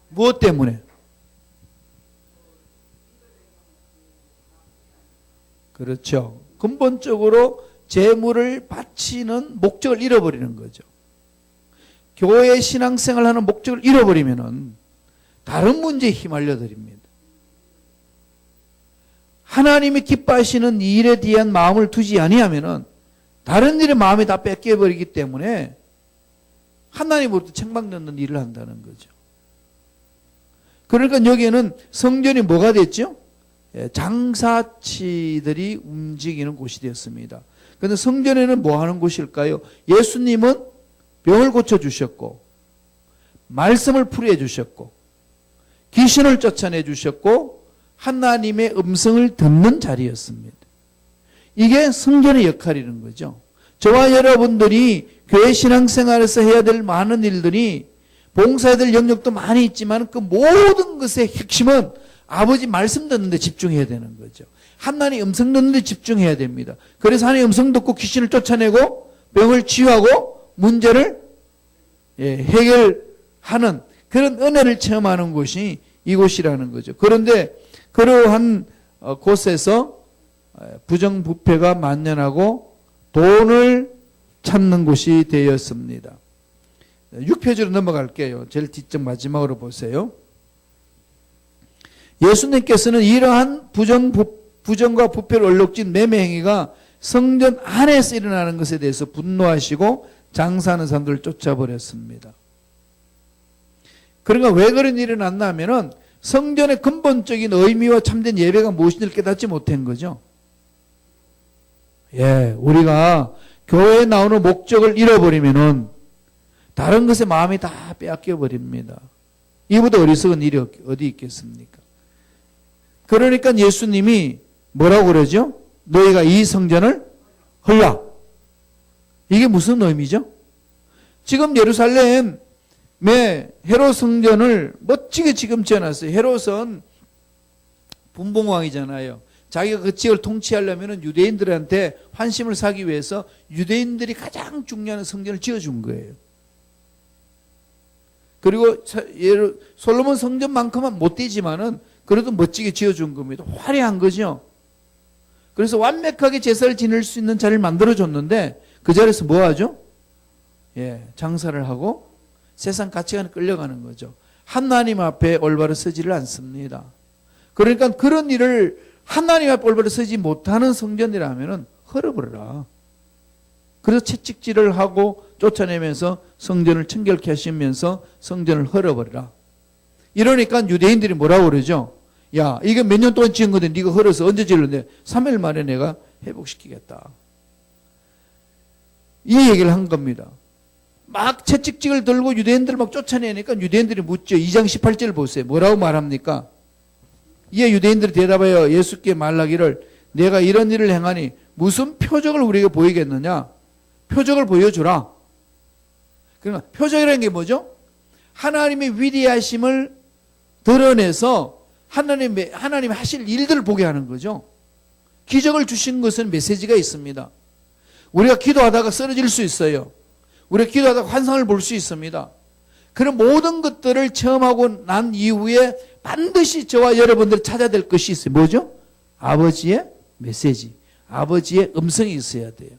무엇 때문에? 그렇죠. 근본적으로 재물을 바치는 목적을 잃어버리는 거죠. 교회 신앙생활 하는 목적을 잃어버리면은 다른 문제에 휘말려 드립니다. 하나님이 기뻐하시는 일에 대한 마음을 두지 아니하면은 다른 일에 마음이 다 뺏겨버리기 때문에 하나님으로부터 책망받는 일을 한다는 거죠. 그러니까 여기에는 성전이 뭐가 됐죠? 장사치들이 움직이는 곳이 되었습니다. 그런데 성전에는 뭐 하는 곳일까요? 예수님은 병을 고쳐주셨고, 말씀을 풀이해 주셨고, 귀신을 쫓아내 주셨고, 하나님의 음성을 듣는 자리였습니다. 이게 성전의 역할이라는 거죠. 저와 여러분들이 교회 신앙생활에서 해야 될 많은 일들이 봉사해야 될 영역도 많이 있지만 그 모든 것의 핵심은 아버지 말씀 듣는 데 집중해야 되는 거죠. 하나님 음성 듣는 데 집중해야 됩니다. 그래서 하나님 음성 듣고 귀신을 쫓아내고 병을 치유하고 문제를 해결하는 그런 은혜를 체험하는 곳이 이곳이라는 거죠. 그런데 그러한 곳에서 부정부패가 만연하고 돈을 찾는 곳이 되었습니다. 6페이지로 넘어갈게요. 제일 뒤쪽 마지막으로 보세요. 예수님께서는 이러한 부정과 부패를 얼룩진 매매 행위가 성전 안에서 일어나는 것에 대해서 분노하시고 장사하는 사람들을 쫓아버렸습니다. 그러니까 왜 그런 일이 일어났나 하면은 성전의 근본적인 의미와 참된 예배가 무엇인지를 깨닫지 못한 거죠. 우리가 교회에 나오는 목적을 잃어버리면은 다른 것에 마음이 다 빼앗겨 버립니다. 이보다 어리석은 일이 어디 있겠습니까? 그러니까 예수님이 뭐라고 그러죠? 너희가 이 성전을 헐라. 이게 무슨 의미죠? 지금 예루살렘에 헤롯 성전을 멋지게 지금 지어놨어요. 헤롯은 분봉왕이잖아요. 자기가 그 지역을 통치하려면 유대인들한테 환심을 사기 위해서 유대인들이 가장 중요한 성전을 지어준 거예요. 그리고 솔로몬 성전만큼은 못 되지만은 그래도 멋지게 지어준 겁니다. 화려한 거죠. 그래서 완벽하게 제사를 지낼 수 있는 자리를 만들어줬는데 그 자리에서 뭐 하죠? 장사를 하고 세상 가치관에 끌려가는 거죠. 하나님 앞에 올바로 서지를 않습니다. 그러니까 그런 일을 하나님 앞에 올바로 서지 못하는 성전이라면 헐어버려라. 그래서 채찍질을 하고 쫓아내면서 성전을 청결케 하시면서 성전을 헐어버리라. 이러니까 유대인들이 뭐라고 그러죠? 야, 이게 몇 년 동안 지은 건데 네가 헐어서 언제 질렀는데 3일 만에 내가 회복시키겠다. 이 얘기를 한 겁니다. 막 채찍질을 들고 유대인들을 막 쫓아내니까 유대인들이 묻죠. 2장 18절 보세요. 뭐라고 말합니까? 이에 유대인들이 대답하여 예수께 말하기를 내가 이런 일을 행하니 무슨 표적을 우리에게 보이겠느냐? 표적을 보여주라. 그러니까 표적이라는 게 뭐죠? 하나님의 위대하심을 드러내서 하나님이 하실 일들을 보게 하는 거죠. 기적을 주신 것은 메시지가 있습니다. 우리가 기도하다가 쓰러질 수 있어요. 우리가 기도하다가 환상을 볼 수 있습니다. 그런 모든 것들을 체험하고 난 이후에 반드시 저와 여러분들이 찾아야 될 것이 있어요. 뭐죠? 아버지의 메시지, 아버지의 음성이 있어야 돼요.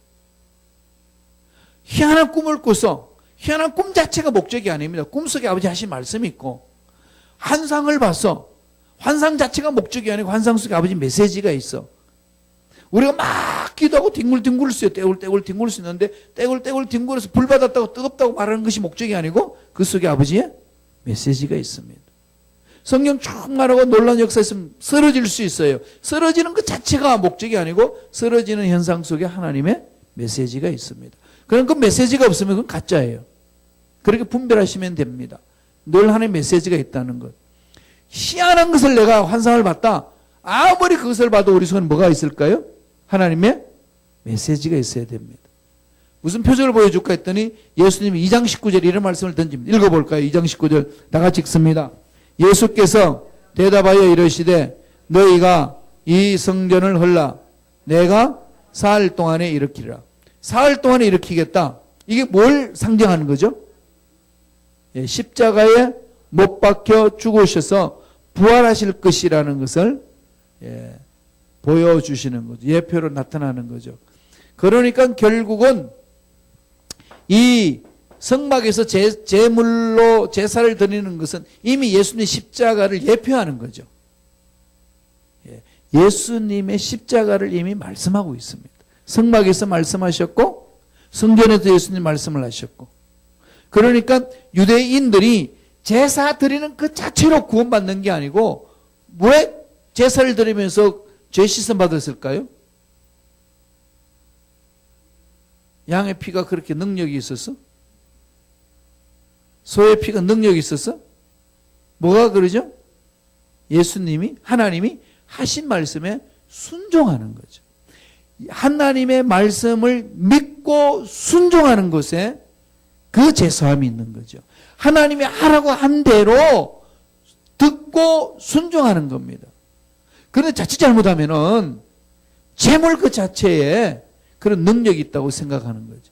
희한한 꿈을 꿔서 희한한 꿈 자체가 목적이 아닙니다. 꿈속에 아버지 하신 말씀이 있고 환상을 봐서 환상 자체가 목적이 아니고 환상 속에 아버지 메시지가 있어. 우리가 막 기도하고 뒹굴뒹굴 수 있어요. 떼굴떼굴 뒹굴 수 있는데 떼굴떼굴 뒹굴해서 불 받았다고 뜨겁다고 말하는 것이 목적이 아니고 그 속에 아버지의 메시지가 있습니다. 성령 충만하고 놀라운 역사 있으면 쓰러질 수 있어요. 쓰러지는 것 자체가 목적이 아니고 쓰러지는 현상 속에 하나님의 메시지가 있습니다. 그럼 그 메시지가 없으면 그건 가짜예요. 그렇게 분별하시면 됩니다. 늘 하나의 메시지가 있다는 것. 희한한 것을 내가 환상을 봤다. 아무리 그것을 봐도 우리 속에는 뭐가 있을까요? 하나님의 메시지가 있어야 됩니다. 무슨 표적을 보여줄까 했더니 예수님이 2장 19절 이런 말씀을 던집니다. 읽어볼까요? 2장 19절 다 같이 읽습니다. 예수께서 대답하여 이르시되 너희가 이 성전을 헐라 내가 사흘 동안에 일으키리라. 사흘 동안에 일으키겠다. 이게 뭘 상징하는 거죠? 예, 십자가에 못 박혀 죽으셔서 부활하실 것이라는 것을 보여주시는 거죠. 예표로 나타나는 거죠. 그러니까 결국은 이 성막에서 제물로 제사를 드리는 것은 이미 예수님의 십자가를 예표하는 거죠. 예수님의 십자가를 이미 말씀하고 있습니다. 성막에서 말씀하셨고 성전에서 예수님 말씀을 하셨고, 그러니까 유대인들이 제사 드리는 그 자체로 구원받는 게 아니고 왜 제사를 드리면서 죄 씻음 받았을까요? 양의 피가 그렇게 능력이 있었어? 소의 피가 능력이 있었어? 뭐가 그러죠? 예수님이, 하나님이 하신 말씀에 순종하는 거죠. 하나님의 말씀을 믿고 순종하는 것에 그 제사함이 있는 거죠. 하나님이 하라고 한 대로 듣고 순종하는 겁니다. 그런데 자칫 잘못하면은 재물 그 자체에 그런 능력이 있다고 생각하는 거죠.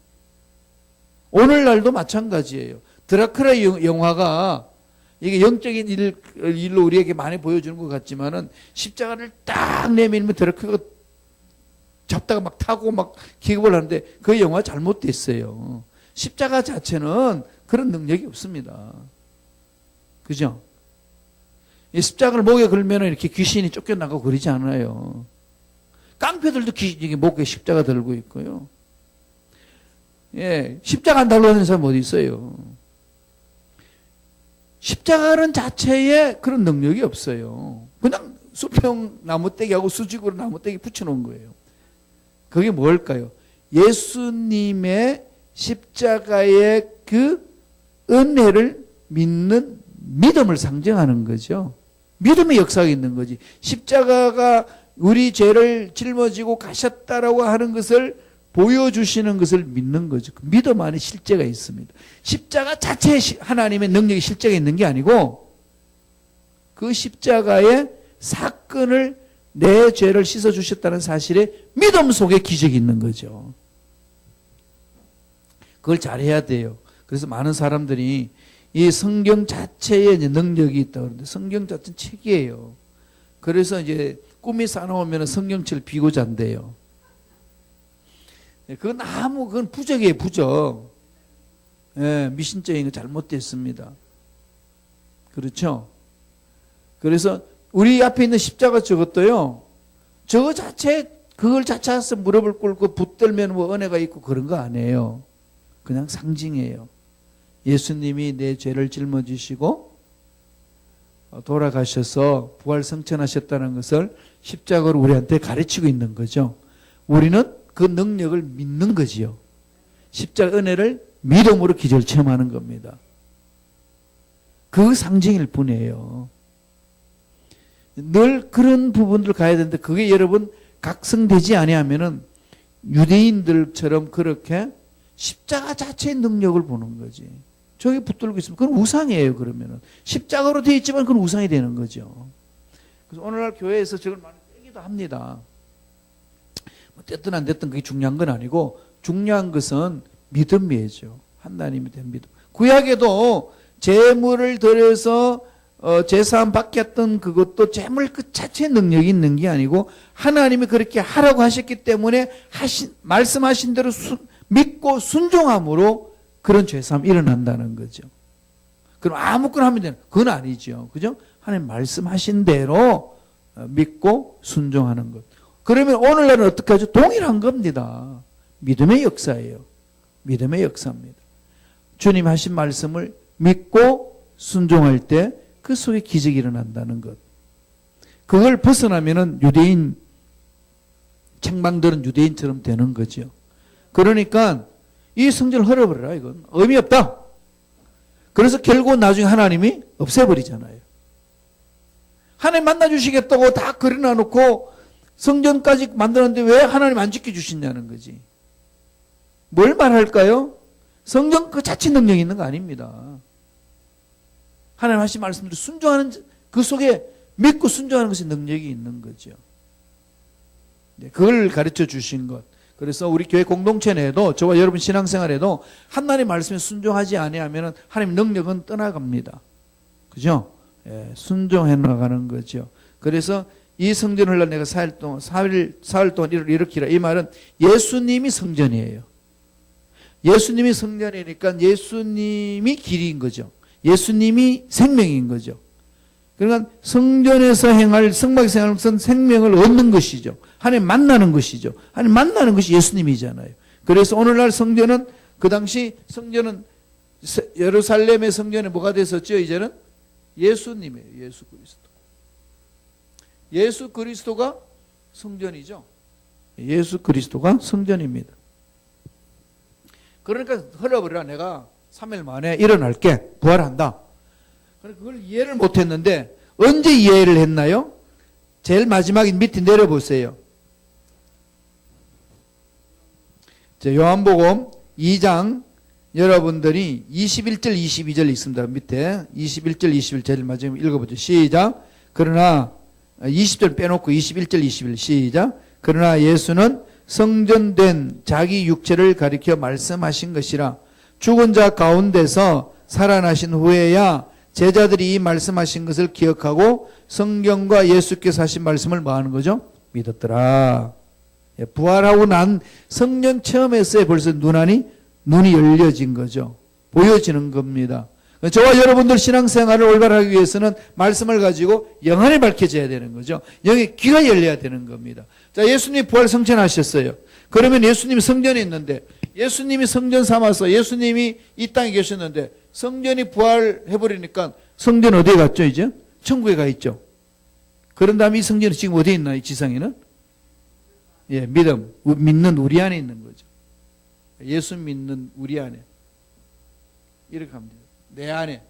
오늘날도 마찬가지예요. 드라큘라 영화가 이게 영적인 일로 우리에게 많이 보여주는 것 같지만은 십자가를 딱 내밀면 드라큘라가 잡다가 막 타고 막 기겁을 하는데 그 영화 잘못됐어요. 십자가 자체는 그런 능력이 없습니다. 그죠? 이 십자가를 목에 걸면 이렇게 귀신이 쫓겨나고 그러지 않아요. 깡패들도 목에 십자가 들고 있고요. 예, 십자가 안 달고 다니는 사람 어디 있어요? 십자가는 자체에 그런 능력이 없어요. 그냥 수평 나무떼기하고 수직으로 나무떼기 붙여놓은 거예요. 그게 뭘까요? 예수님의 십자가의 그 은혜를 믿는 믿음을 상징하는 거죠. 믿음의 역사가 있는 거지. 십자가가 우리 죄를 짊어지고 가셨다라고 하는 것을 보여주시는 것을 믿는 거죠. 그 믿음 안에 실제가 있습니다. 십자가 자체에 하나님의 능력이 실제가 있는 게 아니고 그 십자가의 사건을 내 죄를 씻어주셨다는 사실에 믿음 속에 기적이 있는 거죠. 그걸 잘해야 돼요. 그래서 많은 사람들이 이 성경 자체에 능력이 있다고 그러는데 성경 자체는 책이에요. 그래서 이제 꿈이 싸나오면 성경책을 비고 잔대요. 그건 부적이에요, 부적. 예, 미신적인 거 잘못됐습니다. 그렇죠? 그래서 우리 앞에 있는 십자가 저것도요, 저거 자체, 그걸 자체에서 무릎을 꿇고 붙들면 뭐 은혜가 있고 그런 거 아니에요. 그냥 상징이에요. 예수님이 내 죄를 짊어지시고 돌아가셔서 부활 성천하셨다는 것을 십자가로 우리한테 가르치고 있는 거죠. 우리는 그 능력을 믿는 거지요. 십자가 은혜를 믿음으로 기적을 체험하는 겁니다. 그 상징일 뿐이에요. 늘 그런 부분들 가야 되는데 그게 여러분 각성되지 아니하면은 유대인들처럼 그렇게 십자가 자체의 능력을 보는 거지. 저기 붙들고 있으면 그건 우상이에요. 그러면은 십자가로 되어 있지만 그건 우상이 되는 거죠. 그래서 오늘날 교회에서 저걸 많이 빼기도 합니다. 뭐 됐든 안 됐든 그게 중요한 건 아니고 중요한 것은 믿음이죠. 하나님이 된 믿음. 구약에도 제물을 드려서 제사함 받겠던 그것도 제물 그 자체의 능력이 있는 게 아니고 하나님이 그렇게 하라고 하셨기 때문에 말씀하신 대로 믿고 순종함으로 그런 죄사함이 일어난다는 거죠. 그럼 아무거나 하면 되는 그건 아니죠. 그죠? 하나님 말씀하신 대로 믿고 순종하는 것. 그러면 오늘날은 어떻게 하죠? 동일한 겁니다. 믿음의 역사예요. 믿음의 역사입니다. 주님 하신 말씀을 믿고 순종할 때 그 속에 기적이 일어난다는 것. 그걸 벗어나면은 유대인, 책망들은 유대인처럼 되는 거죠. 그러니까 이 성전을 헐어버려라. 이건 의미 없다. 그래서 결국 나중에 하나님이 없애버리잖아요. 하나님 만나주시겠다고 다 그려놔놓고 성전까지 만들었는데 왜 하나님 안 지켜주시냐는 거지. 뭘 말할까요? 성전 그 자체 능력이 있는 거 아닙니다. 하나님 하신 말씀대로 순종하는, 그 속에 믿고 순종하는 것이 능력이 있는 거죠. 네, 그걸 가르쳐 주신 것. 그래서 우리 교회 공동체 내에도, 저와 여러분 신앙생활에도 하나님 말씀에 순종하지 아니하면 하나님 능력은 떠나갑니다. 그죠? 예, 순종해 나가는 거죠. 그래서 이 성전을 내가 사흘 동안 일으키라. 이 말은 예수님이 성전이에요. 예수님이 성전이니까 예수님이 길인 거죠. 예수님이 생명인 거죠. 그러니까 성전에서 행할 성막에서 행할 것은 생명을 얻는 것이죠. 하나님 만나는 것이죠. 하나님 만나는 것이 예수님이잖아요. 그래서 오늘날 성전은, 그 당시 성전은 예루살렘의 성전에 뭐가 됐었죠? 이제는 예수님이에요. 예수 그리스도. 예수 그리스도가 성전이죠. 예수 그리스도가 성전입니다. 그러니까 흘러버리라. 내가 3일 만에 일어날게. 부활한다. 그걸 이해를 못했는데 언제 이해를 했나요? 제일 마지막에 밑에 내려보세요. 요한복음 2장 여러분들이 21절 22절 있습니다. 밑에 21절 21절 제일 마지막에 읽어보죠. 시작. 그러나 20절 빼놓고 21절 21절 시작. 그러나 예수는 성전된 자기 육체를 가리켜 말씀하신 것이라. 죽은 자 가운데서 살아나신 후에야 제자들이 이 말씀하신 것을 기억하고 성경과 예수께서 하신 말씀을 뭐 하는 거죠? 믿었더라. 부활하고 난 성령 체험했어요. 벌써 눈이 열려진 거죠. 보여지는 겁니다. 저와 여러분들 신앙생활을 올바르게 위해서는 말씀을 가지고 영안이 밝혀져야 되는 거죠. 영의 귀가 열려야 되는 겁니다. 자, 예수님이 부활 성천하셨어요. 그러면 예수님이 성전에 있는데, 예수님이 성전 삼아서 예수님이 이 땅에 계셨는데 성전이 부활해버리니까 성전 어디에 갔죠? 이제 천국에 가 있죠. 그런 다음에 이 성전이 지금 어디에 있나? 이 지상에는? 예, 믿는 우리 안에 있는 거죠. 예수 믿는 우리 안에. 이렇게 합니다. 내 안에.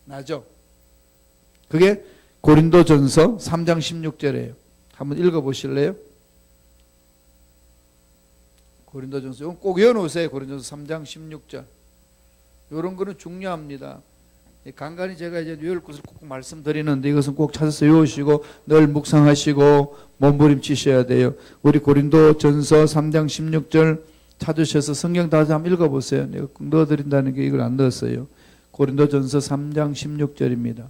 나죠. 그게 고린도전서 3장 16절이에요. 한번 읽어보실래요? 고린도전서, 이건 꼭 외워놓으세요. 고린도전서 3장 16절. 이런 거는 중요합니다. 간간히 제가 이제 외울 것을 꼭 말씀드리는데 이것은 꼭 찾아서 외우시고 늘 묵상하시고 몸부림치셔야 돼요. 우리 고린도전서 3장 16절 찾으셔서 성경 다시 한번 읽어보세요. 내가 꼭 넣어드린다는 게 이걸 안 넣었어요. 고린도전서 3장 16절입니다.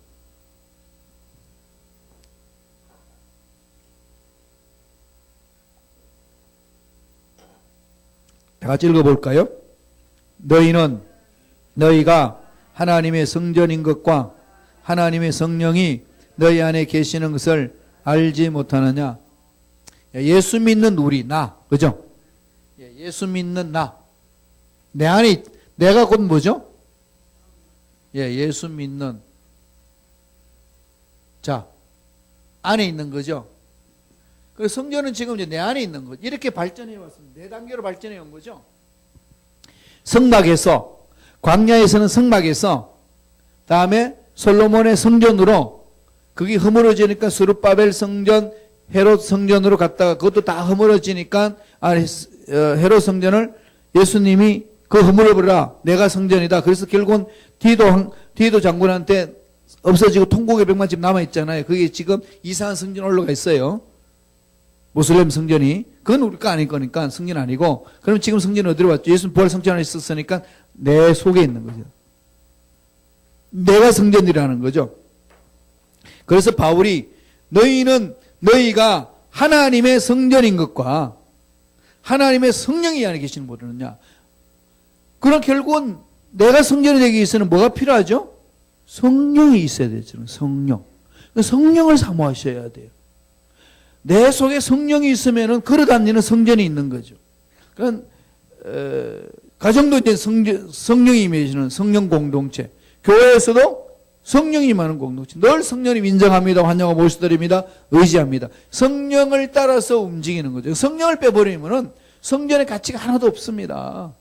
다 같이 읽어볼까요? 너희가 하나님의 성전인 것과 하나님의 성령이 너희 안에 계시는 것을 알지 못하느냐? 예수 믿는 우리, 나, 그죠? 예수 믿는 나. 내 안에, 내가 곧 뭐죠? 예수 믿는 자, 안에 있는 거죠. 그래서 성전은 지금 이제 내 안에 있는 거죠. 이렇게 발전해 왔습니다. 4단계로 발전해 온 거죠. 성막에서, 광야에서는 성막에서, 다음에 솔로몬의 성전으로, 그게 허물어지니까 스룹바벨 성전, 헤롯 성전으로 갔다가 그것도 다 허물어지니까 헤롯 성전을 예수님이 그 허물어버려라. 내가 성전이다. 그래서 결국은 디도 장군한테 없어지고 통곡의 벽만 지금 남아있잖아요. 그게 지금 이상한 성전 올라가 있어요. 모슬렘 성전이. 그건 우리 거 아닐 거니까 성전 아니고. 그럼 지금 성전은 어디로 왔죠? 예수는 부활 성전 안에 있었으니까 내 속에 있는 거죠. 내가 성전이라는 거죠. 그래서 바울이 너희가 하나님의 성전인 것과 하나님의 성령이 안에 계시는 모르느냐. 그럼 결국은 내가 성전이 되기 위해서는 뭐가 필요하죠? 성령이 있어야 되죠. 성령. 성령을 사모하셔야 돼요. 내 속에 성령이 있으면 걸어다니는 성전이 있는 거죠. 그러니까 가정도 이제 성령이 임해지는 성령 공동체, 교회에서도 성령이 임하는 공동체, 늘 성령님 인정합니다, 환영하고 모시드립니다, 의지합니다. 성령을 따라서 움직이는 거죠. 성령을 빼버리면은 성전의 가치가 하나도 없습니다.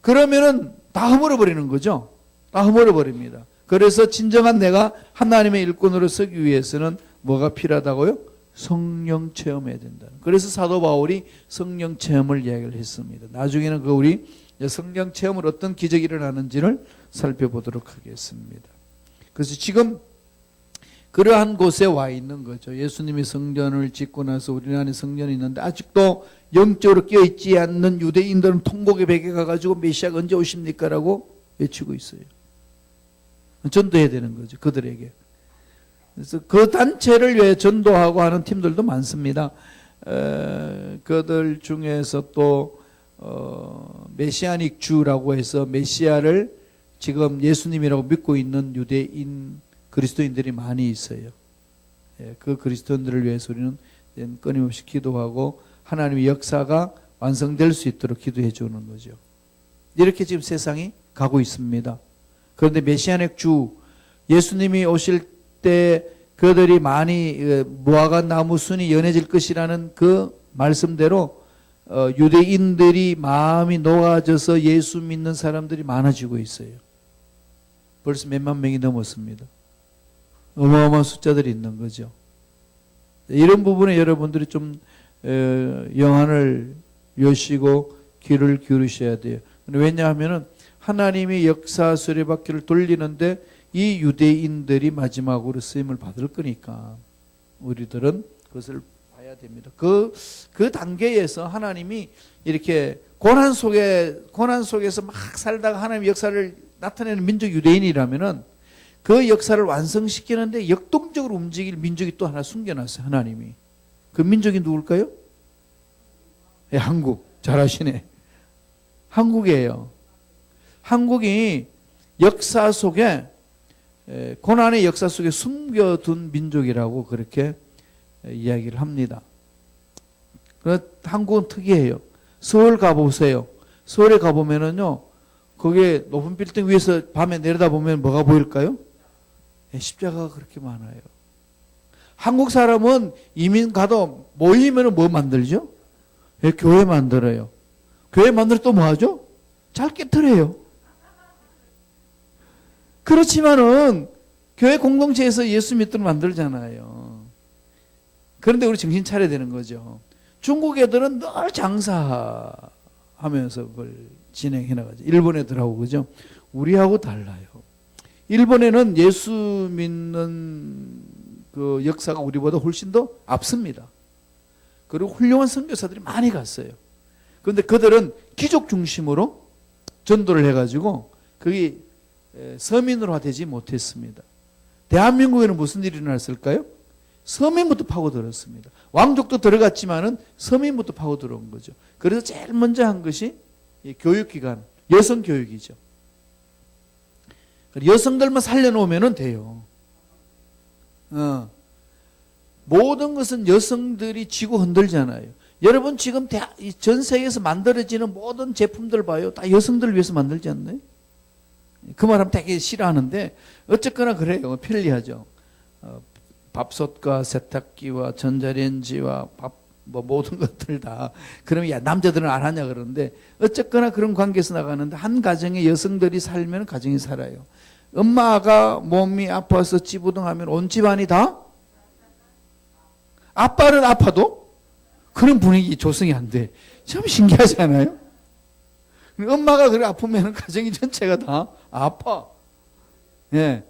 그러면은 다 허물어버리는 거죠. 다 허물어버립니다. 그래서 진정한 내가 하나님의 일꾼으로 서기 위해서는 뭐가 필요하다고요? 성령 체험해야 된다. 그래서 사도 바울이 성령 체험을 이야기를 했습니다. 나중에는 우리 성령 체험을 어떤 기적이 일어나는지를 살펴보도록 하겠습니다. 그래서 지금 그러한 곳에 와 있는 거죠. 예수님이 성전을 짓고 나서 우리 안에 성전이 있는데 아직도 영적으로 깨어있지 않는 유대인들은 통곡의 벽에 가가지고 메시아가 언제 오십니까? 라고 외치고 있어요. 전도해야 되는 거죠. 그들에게. 그래서 그 단체를 위해 전도하고 하는 팀들도 많습니다. 그들 중에서 또 메시아닉 주라고 해서 메시아를 지금 예수님이라고 믿고 있는 유대인 그리스도인들이 많이 있어요. 그 그리스도인들을 위해서 우리는 끊임없이 기도하고 하나님의 역사가 완성될 수 있도록 기도해 주는 거죠. 이렇게 지금 세상이 가고 있습니다. 그런데 메시아닉 주, 예수님이 오실 때 그들이 많이 무화과 나무 순이 연해질 것이라는 그 말씀대로 유대인들이 마음이 녹아져서 예수 믿는 사람들이 많아지고 있어요. 벌써 몇만 명이 넘었습니다. 어마어마한 숫자들이 있는 거죠. 이런 부분에 여러분들이 좀 영안을 여시고 귀를 기울이셔야 돼요. 왜냐하면 하나님이 역사 수레바퀴를 돌리는데 이 유대인들이 마지막으로 쓰임을 받을 거니까 우리들은 그것을 봐야 됩니다. 그 단계에서 하나님이 이렇게 고난 속에서 막 살다가 하나님의 역사를 나타내는 민족 유대인이라면은 그 역사를 완성시키는데 역동적으로 움직일 민족이 또 하나 숨겨놨어요. 하나님이. 그 민족이 누굴까요? 한국. 잘하시네. 한국이에요. 한국이 역사 속에 고난의 역사 속에 숨겨둔 민족이라고 그렇게 이야기를 합니다. 한국은 특이해요. 서울 가보세요. 서울에 가보면은요, 거기에 높은 빌딩 위에서 밤에 내려다보면 뭐가 보일까요? 십자가가 그렇게 많아요. 한국 사람은 이민 가도 모이면 뭐 만들죠? 교회 만들어요. 교회 만들어 또 뭐 하죠? 잘 깨트려요. 그렇지만은 교회 공동체에서 예수 믿도록 만들잖아요. 그런데 우리 정신 차려야 되는 거죠. 중국 애들은 늘 장사하면서 그걸 진행해 나가죠. 일본 애들하고, 그죠? 우리하고 달라요. 일본에는 예수 믿는 그 역사가 우리보다 훨씬 더 앞섭니다. 그리고 훌륭한 선교사들이 많이 갔어요. 그런데 그들은 귀족 중심으로 전도를 해가지고 그게 서민으로 되지 못했습니다. 대한민국에는 무슨 일이 일어났을까요? 서민부터 파고들었습니다. 왕족도 들어갔지만은 서민부터 파고들어온 거죠. 그래서 제일 먼저 한 것이 교육기관, 여성교육이죠. 여성들만 살려놓으면 돼요. 모든 것은 여성들이 쥐고 흔들잖아요. 여러분 지금 전 세계에서 만들어지는 모든 제품들 봐요. 다 여성들을 위해서 만들지 않나요? 그 말하면 되게 싫어하는데 어쨌거나 그래요. 편리하죠. 밥솥과 세탁기와 전자레인지와 모든 것들 다. 그러면 야, 남자들은 안 하냐 그러는데 어쨌거나 그런 관계에서 나가는데 한 가정에 여성들이 살면 가정이 살아요. 엄마가 몸이 아파서 찌부둥하면 온 집안이 다 아빠는 아파도 그런 분위기 조성이 안 돼. 참 신기하지 않아요? 엄마가 그래 아프면 가정이 전체가 다 아파. 예.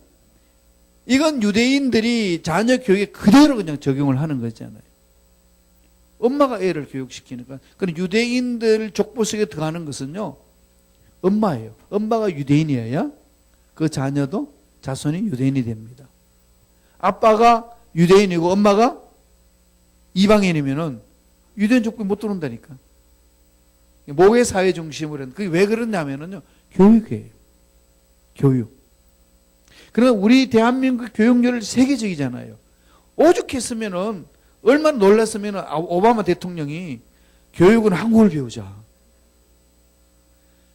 이건 유대인들이 자녀 교육에 그대로 그냥 적용을 하는 거잖아요. 엄마가 애를 교육시키니까. 그럼 유대인들 족보 속에 들어가는 것은요, 엄마예요. 엄마가 유대인이어야 그 자녀도 자손이 유대인이 됩니다. 아빠가 유대인이고 엄마가 이방인이면은 유대인 족보에 못 들어온다니까. 모계 사회 중심으로. 그게 왜 그러냐면요, 교육이에요. 교육. 그러나 우리 대한민국 교육열이 세계적이잖아요. 오죽했으면은 얼마나 놀랐으면은 오바마 대통령이 교육은 한국을 배우자.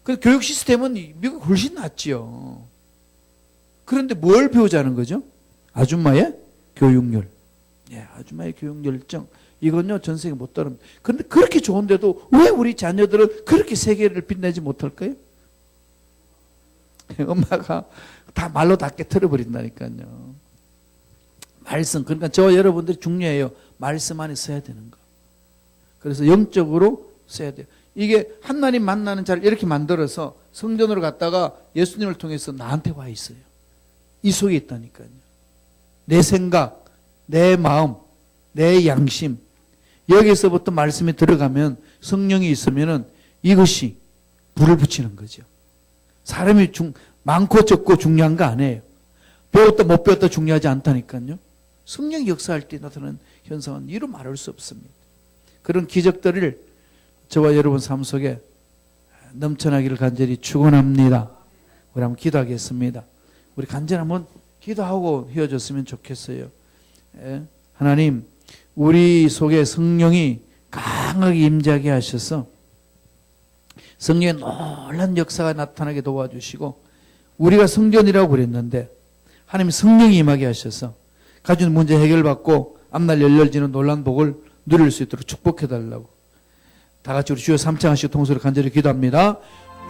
그 교육 시스템은 미국 훨씬 낫지요. 그런데 뭘 배우자는 거죠? 아줌마의 교육열. 예, 아줌마의 교육 열정. 이건요 전생에 못 따릅니다. 그런데 그렇게 좋은데도 왜 우리 자녀들은 그렇게 세계를 빛내지 못할까요? 엄마가 다 말로 다 깨트려 버린다니까요. 말씀, 그러니까 저와 여러분들이 중요해요. 말씀 안에 써야 되는 거. 그래서 영적으로 써야 돼요. 이게 하나님 만나는 자를 이렇게 만들어서 성전으로 갔다가 예수님을 통해서 나한테 와 있어요. 이 속에 있다니까요. 내 생각, 내 마음, 내 양심, 여기서부터 말씀이 들어가면 성령이 있으면은 이것이 불을 붙이는 거죠. 사람이 많고 적고 중요한 거 아니에요. 배웠다 못 배웠다 중요하지 않다니까요. 성령이 역사할 때 나타나는 현상은 이루 말할 수 없습니다. 그런 기적들을 저와 여러분 삶 속에 넘쳐나기를 간절히 축원합니다. 우리 한번 기도하겠습니다. 우리 간절히 한번 기도하고 헤어졌으면 좋겠어요. 하나님, 우리 속에 성령이 강하게 임재하게 하셔서 성령의 놀라운 역사가 나타나게 도와주시고, 우리가 성전이라고 그랬는데 하나님 성령이 임하게 하셔서 가진 문제 해결받고 앞날 열려지는 놀라운 복을 누릴 수 있도록 축복해달라고 다 같이 우리 주여 3차 하시고 통소리 간절히 기도합니다.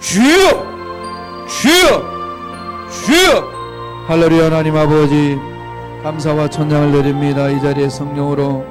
주여! 주여! 주여! 할렐루야. 하나님 아버지 감사와 천장을 드립니다. 이 자리에 성령으로